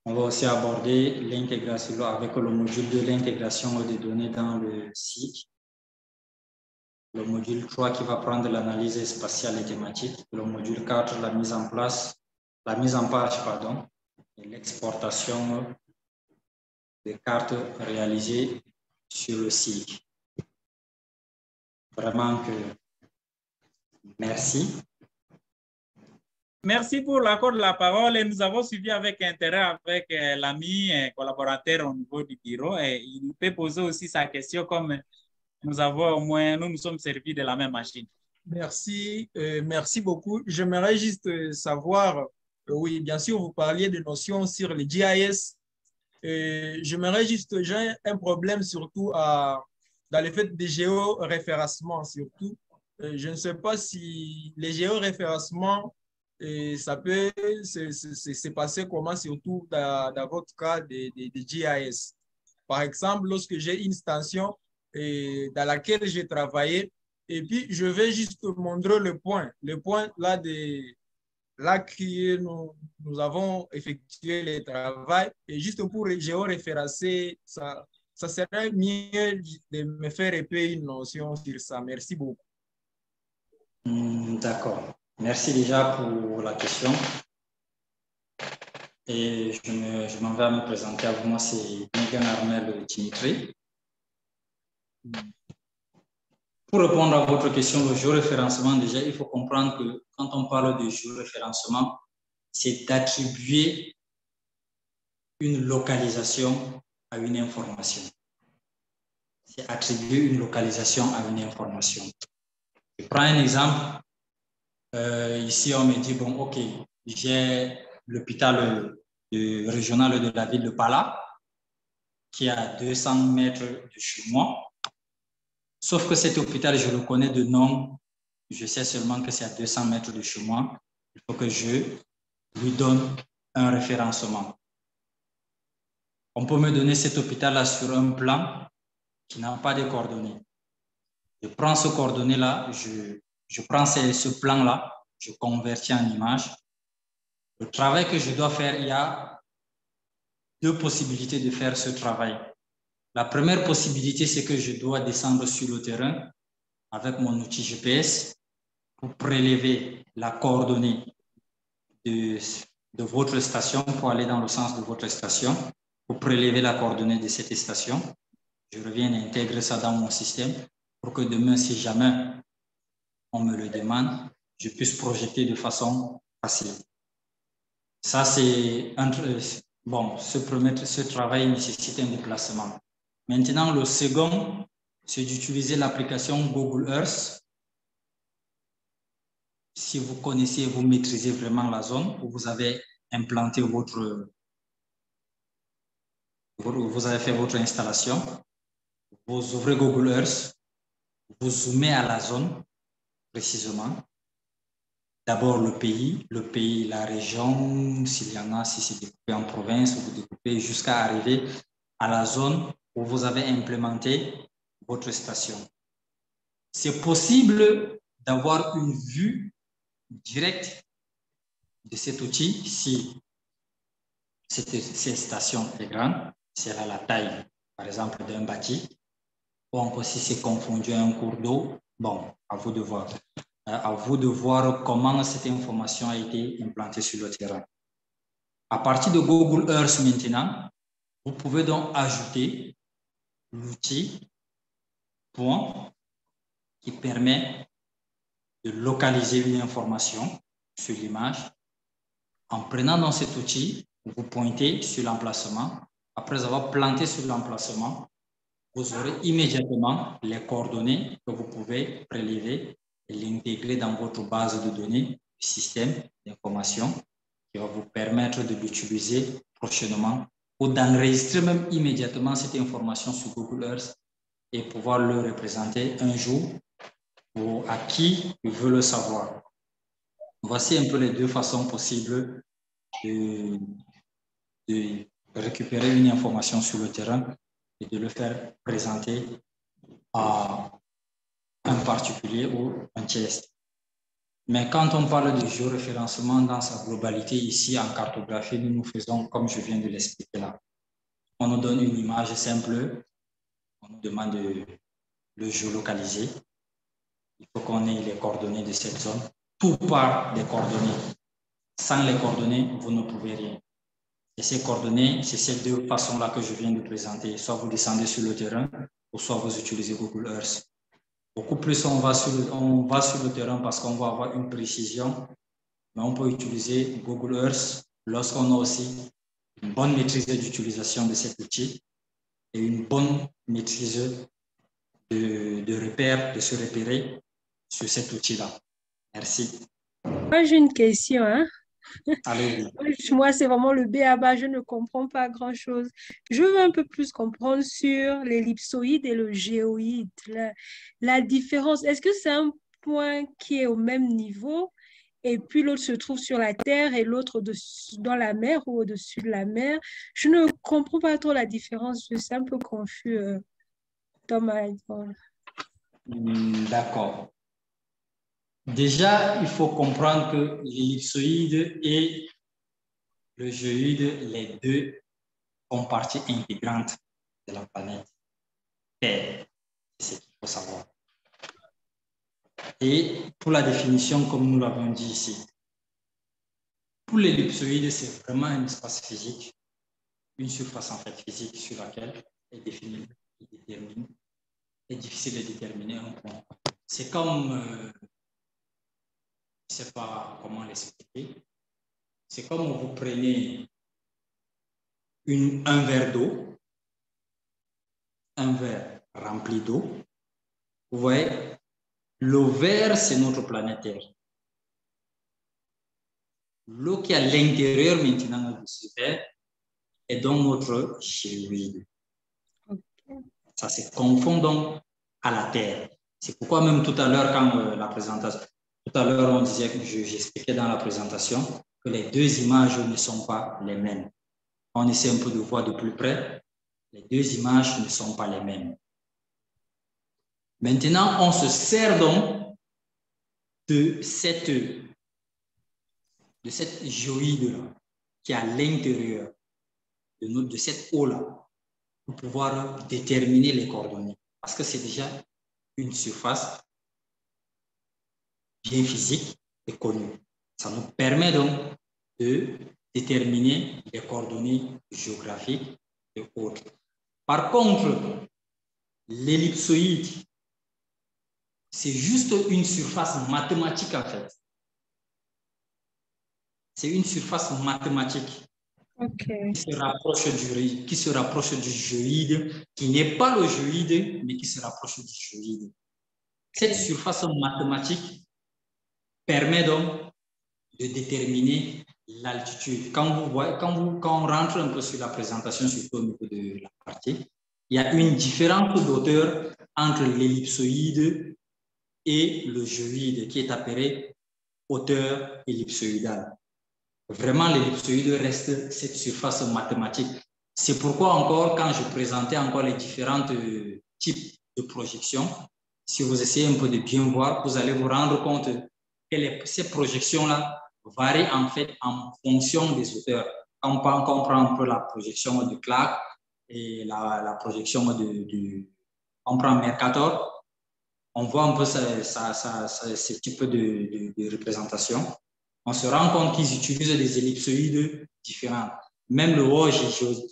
On va aussi aborder l'intégration avec le module 2, l'intégration des données dans le site. Le module 3 qui va prendre l'analyse spatiale et thématique. Le module 4, la mise en page, et l'exportation des cartes réalisées sur le site. Vraiment que merci. Merci pour l'accord de la parole et nous avons suivi avec intérêt avec l'ami collaborateur au niveau du bureau et il peut poser aussi sa question comme nous nous sommes servis de la même machine. Merci, merci beaucoup. J'aimerais juste savoir, oui, bien sûr, vous parliez de notions sur les GIS. J'aimerais juste, j'ai un problème surtout dans le fait des géoréférencements surtout. Je ne sais pas si les géoréférencements, ça peut se passer comment, surtout dans votre cas des GIS. Par exemple, lorsque j'ai une station dans laquelle j'ai travaillé, et puis je vais juste montrer le point là nous avons effectué le travail, et juste pour géoréférencer ça, ça serait mieux de me faire un peu une notion sur ça. Merci beaucoup. D'accord. Merci déjà pour la question. Et je m'en vais à me présenter à vous. Moi, c'est Megan Armel Dimitri. Pour répondre à votre question, le géoréférencement, déjà, il faut comprendre que quand on parle de géoréférencement, c'est d'attribuer une localisation à une information. C'est attribuer une localisation à une information. Je prends un exemple. Ici, on me dit, bon, OK, j'ai l'hôpital régional de la ville de Pala, qui est à 200 mètres de chez moi. Sauf que cet hôpital, je le connais de nom. Je sais seulement que c'est à 200 mètres de chez moi. Il faut que je lui donne un référencement. On peut me donner cet hôpital-là sur un plan qui n'a pas de coordonnées. Je prends ce coordonnées-là, je prends ce plan-là, je convertis en image. Le travail que je dois faire, il y a deux possibilités de faire ce travail. La première possibilité, c'est que je dois descendre sur le terrain avec mon outil GPS pour prélever la coordonnée de votre station, pour aller dans le sens de votre station, pour prélever la coordonnée de cette station. Je reviens intégrer ça dans mon système pour que demain, si jamais on me le demande, je puisse projeter de façon facile. Ça, c'est bon, ce travail nécessite un déplacement. Maintenant, le second, c'est d'utiliser l'application Google Earth. Si vous connaissez, vous maîtrisez vraiment la zone où vous avez implanté vous avez fait votre installation, vous ouvrez Google Earth, vous zoomez à la zone précisément. D'abord le pays, la région, s'il y en a, si c'est découpé en province, vous découpez jusqu'à arriver à la zone où vous avez implémenté votre station. C'est possible d'avoir une vue directe de cet outil si cette station est grande, si elle a la taille, par exemple, d'un bâti, ou encore si c'est confondu à un cours d'eau. Bon, à vous de voir. À vous de voir comment cette information a été implantée sur le terrain. À partir de Google Earth maintenant, vous pouvez donc ajouter l'outil point qui permet de localiser une information sur l'image. En prenant dans cet outil, vous pointez sur l'emplacement. Après avoir planté sur l'emplacement, vous aurez immédiatement les coordonnées que vous pouvez prélever et l'intégrer dans votre base de données du système d'information qui va vous permettre de l'utiliser prochainement ou d'enregistrer même immédiatement cette information sur Google Earth et pouvoir le représenter un jour à qui veut le savoir. Voici un peu les deux façons possibles de récupérer une information sur le terrain et de le faire présenter à un particulier ou un tiers. Mais quand on parle de géoréférencement dans sa globalité, ici en cartographie, nous faisons comme je viens de l'expliquer là. On nous donne une image simple, on nous demande de le géolocaliser. Il faut qu'on ait les coordonnées de cette zone. Tout part des coordonnées. Sans les coordonnées, vous ne pouvez rien. Et ces coordonnées, c'est ces deux façons-là que je viens de présenter. Soit vous descendez sur le terrain, ou soit vous utilisez Google Earth. Beaucoup plus on va sur le terrain parce qu'on va avoir une précision, mais on peut utiliser Google Earth lorsqu'on a aussi une bonne maîtrise d'utilisation de cet outil et une bonne maîtrise de se repérer sur cet outil-là. Merci. Moi, j'ai une question, hein? Allez-y. Moi, c'est vraiment le b.a.-ba, je ne comprends pas grand-chose. Je veux un peu plus comprendre sur l'ellipsoïde et le géoïde. La différence, est-ce que c'est un point qui est au même niveau et puis l'autre se trouve sur la terre et l'autre dans la mer ou au-dessus de la mer? Je ne comprends pas trop la différence. Je suis un peu confus dans ma réponse. D'accord. Déjà, il faut comprendre que l'ellipsoïde et le géoïde, les deux font partie intégrante de la planète Terre. C'est ce qu'il faut savoir. Et pour la définition, comme nous l'avons dit ici, pour l'ellipsoïde, c'est vraiment un espace physique, une surface en fait physique sur laquelle est difficile de déterminer un point. C'est comme, je ne sais pas comment l'expliquer, c'est comme vous prenez un verre d'eau, un verre rempli d'eau. Vous voyez, l'eau verte, c'est notre planète Terre. L'eau qui est à l'intérieur maintenant de ce verre est donc notre géoïde. Okay. Ça se confond donc à la Terre. C'est pourquoi même tout à l'heure, quand la présentation, tout à l'heure on disait que j'expliquais dans la présentation que les deux images ne sont pas les mêmes. On essaie un peu de voir de plus près. Les deux images ne sont pas les mêmes. Maintenant, on se sert donc de cette géoïde-là qui est à l'intérieur de cette eau-là pour pouvoir déterminer les coordonnées. Parce que c'est déjà une surface bien physique et connue. Ça nous permet donc de déterminer les coordonnées géographiques et autres. Par contre, l'ellipsoïde, c'est juste une surface mathématique en fait. C'est une surface mathématique qui se rapproche du géoïde, qui n'est pas le géoïde, mais qui se rapproche du géoïde. Cette surface mathématique permet donc de déterminer l'altitude. Quand on rentre un peu sur la présentation, surtout au niveau de la partie, il y a une différence d'auteur entre l'ellipsoïde et le géoïde qui est appelé hauteur ellipsoïdale. Vraiment, l'ellipsoïde reste cette surface mathématique. C'est pourquoi encore, quand je présentais encore les différents types de projections, si vous essayez un peu de bien voir, vous allez vous rendre compte que ces projections-là varient en fait en fonction des hauteurs. Quand on prend un peu la projection de Clarke et la projection on prend Mercator, on voit un peu ce type de représentation. On se rend compte qu'ils utilisent des ellipsoïdes différents. Même le World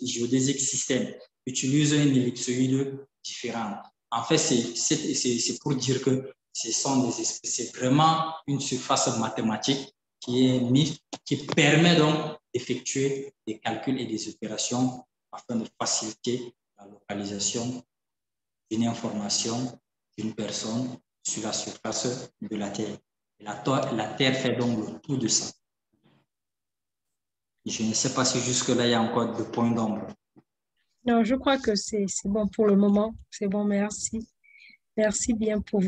Geodesic System utilise une ellipsoïde différente. En fait, c'est pour dire que c'est vraiment une surface mathématique qui permet donc d'effectuer des calculs et des opérations afin de faciliter la localisation d'une information d'une personne sur la surface de la Terre. La Terre fait donc le tour de ça. Je ne sais pas si jusque-là, il y a encore des points d'ombre. Non, je crois que c'est bon pour le moment. C'est bon, merci. Merci bien pour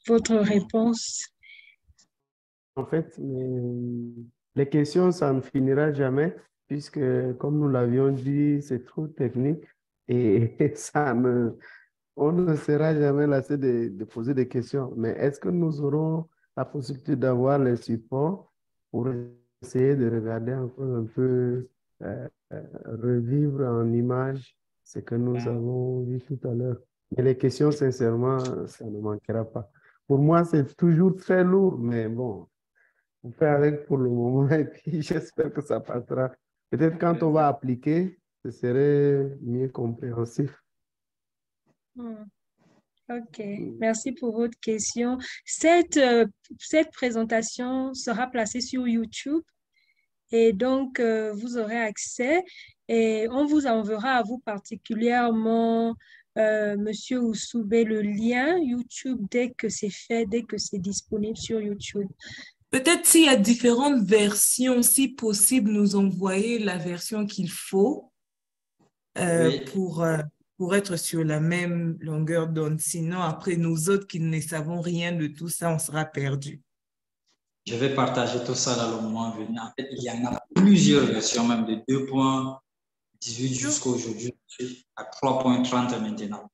votre réponse. En fait, les questions, ça ne finira jamais, puisque, comme nous l'avions dit, c'est trop technique et on ne sera jamais lassé de poser des questions. Mais est-ce que nous aurons la possibilité d'avoir les supports pour essayer de regarder encore un peu, revivre en image ce que nous avons vu tout à l'heure? Mais les questions, sincèrement, ça ne manquera pas. Pour moi, c'est toujours très lourd, mais bon, on fait avec pour le moment et puis j'espère que ça passera. Peut-être quand on va appliquer, ce serait mieux compréhensif. Ok, merci pour votre question. Cette présentation sera placée sur YouTube et donc vous aurez accès et on vous enverra à vous particulièrement, Monsieur Oussoubé, le lien YouTube dès que c'est fait, dès que c'est disponible sur YouTube. Peut-être s'il y a différentes versions, si possible, nous envoyer la version qu'il faut Oui. pour être sur la même longueur d'onde. Sinon, après, nous autres qui ne savons rien de tout ça, on sera perdus. Je vais partager tout ça dans le moment venu. En fait, il y en a plusieurs versions, même de 2.18 jusqu'à aujourd'hui, à 3.30 maintenant.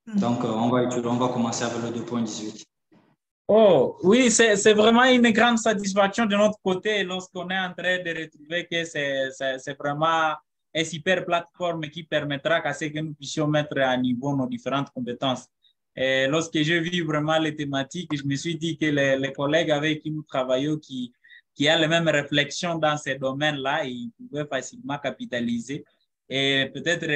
Donc, on va commencer avec le 2.18. Oh, oui, c'est vraiment une grande satisfaction de notre côté lorsqu'on est en train de retrouver que c'est vraiment hyper plateforme qui permettra qu'à ce que nous puissions mettre à niveau nos différentes compétences. Et lorsque j'ai vu vraiment les thématiques, je me suis dit que les collègues avec qui nous travaillons, qui ont les mêmes réflexions dans ces domaines-là, ils pouvaient facilement capitaliser et peut-être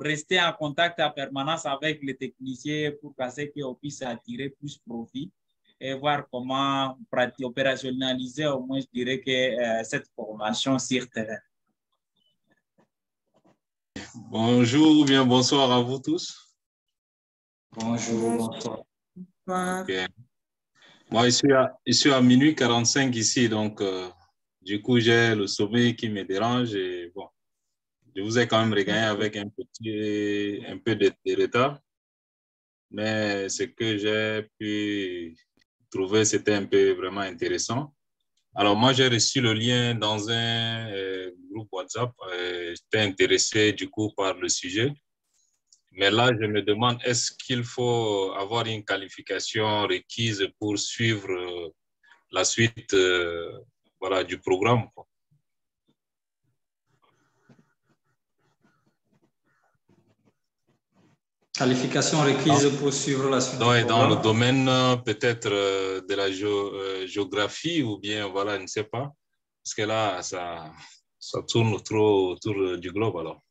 rester en contact en permanence avec les techniciens pour qu'à ce qu'on puisse attirer plus profit et voir comment opérationnaliser au moins, je dirais, que cette formation sur terrain. Bonjour ou bien bonsoir à vous tous. Bonjour, bonsoir. Okay. Moi, je suis à minuit 45 ici, donc du coup, j'ai le sommeil qui me dérange et bon, je vous ai quand même regagné avec un peu de retard, mais ce que j'ai pu trouver, c'était un peu vraiment intéressant. Alors, moi, j'ai reçu le lien dans un groupe WhatsApp. J'étais intéressé du coup par le sujet. Mais là, je me demande, est-ce qu'il faut avoir une qualification requise pour suivre la suite voilà, du programme, quoi. Qualification requise pour suivre la suite du programme. Dans le domaine peut-être de la géographie ou bien, voilà, je ne sais pas. Parce que là, ça tourne trop autour du globe, alors.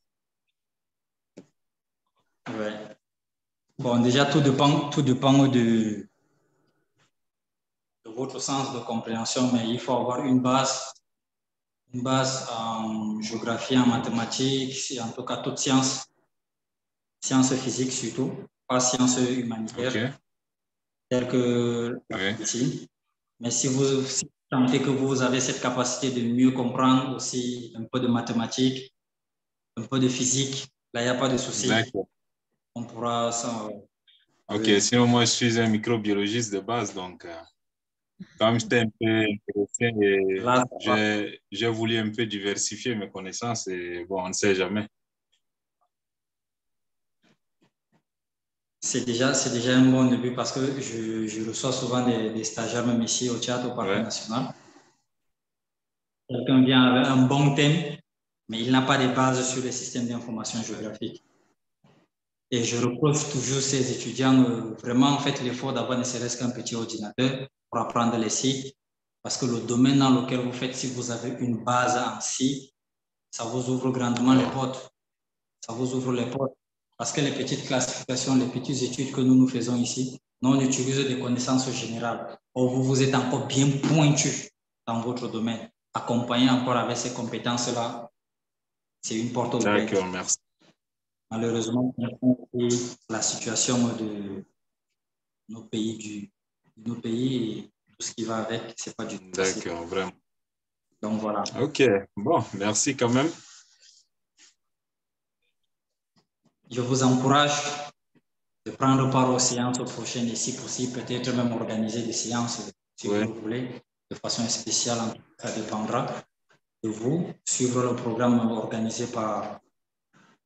Ouais. Bon, déjà, tout dépend de votre sens de compréhension, mais il faut avoir une base en géographie, en mathématiques, en tout cas toute science physiques surtout, pas sciences humanitaires, telles que la médecine. Mais si vous sentez que vous avez cette capacité de mieux comprendre aussi un peu de mathématiques, un peu de physique, là, il n'y a pas de souci. On pourra s'en... Ok, sinon moi je suis un microbiologiste de base, donc comme j'étais un peu intéressé, j'ai voulu un peu diversifier mes connaissances et bon, on ne sait jamais. C'est déjà un bon début parce que je reçois souvent des stagiaires même ici au Tchad, au Parc national. Quelqu'un vient avec un bon thème, mais il n'a pas de base sur les systèmes d'information géographique. Et je reproche toujours ces étudiants vraiment en fait l'effort d'avoir ne serait-ce qu'un petit ordinateur pour apprendre les sites, parce que le domaine dans lequel vous faites, si vous avez une base en site, ça vous ouvre grandement les portes. Ça vous ouvre les portes. Parce que les petites classifications, les petites études que nous faisons ici, nous on utilise des connaissances générales. Or, vous êtes encore bien pointu dans votre domaine. Accompagné encore avec ces compétences-là, c'est une porte ouverte. D'accord, merci. Malheureusement, la situation de nos pays et tout ce qui va avec, c'est pas du tout facile. D'accord, vraiment. Donc voilà. Ok, bon, merci quand même. Je vous encourage de prendre part aux séances prochaines et si possible, peut-être même organiser des séances si vous voulez, de façon spéciale, ça dépendra de vous. Suivre le programme organisé par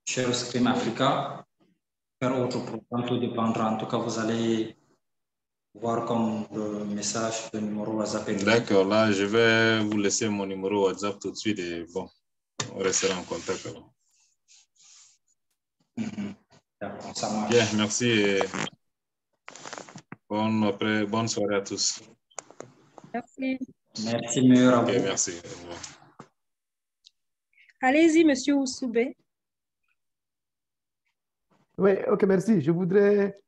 Share Scream Africa, faire autre programme, tout dépendra. En tout cas, vous allez voir comme le message, le numéro WhatsApp. D'accord, là, je vais vous laisser mon numéro WhatsApp tout de suite et bon, on restera en contact alors. D'accord, ça marche. Bien, merci et bonne soirée à tous. Merci. Merci, meilleur à vous. Merci. Allez-y, Monsieur Oussoubé. Oui, ok, merci. Je voudrais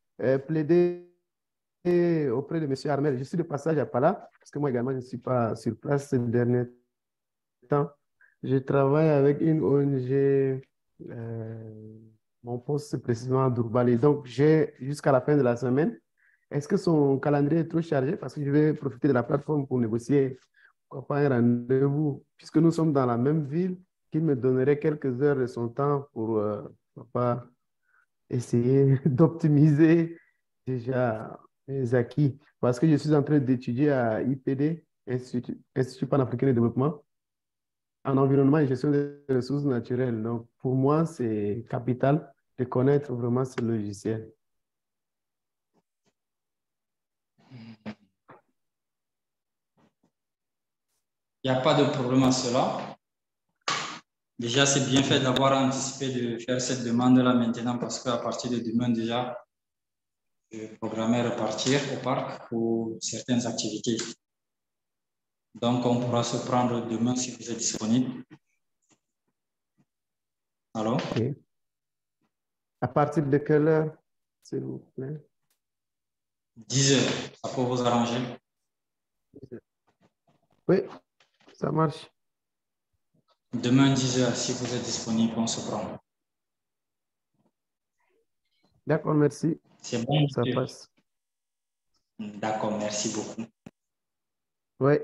plaider auprès de M. Armel. Je suis de passage à Pala, parce que moi également, je ne suis pas sur place ces derniers temps. Je travaille avec une ONG, mon poste c'est précisément à Dourbali. Donc, j'ai jusqu'à la fin de la semaine. Est-ce que son calendrier est trop chargé? Parce que je vais profiter de la plateforme pour négocier, pourquoi pas un rendez-vous, puisque nous sommes dans la même ville, qu'il me donnerait quelques heures de son temps pour pourquoi pas essayer d'optimiser déjà les acquis. Parce que je suis en train d'étudier à IPD, Institut panafricain de développement, en environnement et gestion des ressources naturelles. Donc, pour moi, c'est capital de connaître vraiment ce logiciel. Il n'y a pas de problème à cela. Déjà, c'est bien fait d'avoir anticipé de faire cette demande-là maintenant parce qu'à partir de demain, déjà, je programmais repartir au parc pour certaines activités. Donc, on pourra se prendre demain si vous êtes disponible. Allô? Ok. À partir de quelle heure, s'il vous plaît? 10 heures, ça peut vous arranger? Oui, ça marche. Demain, 10 heures, si vous êtes disponible, on se prend. D'accord, merci. C'est bon, Ça monsieur? passe. D'accord, merci beaucoup. Oui.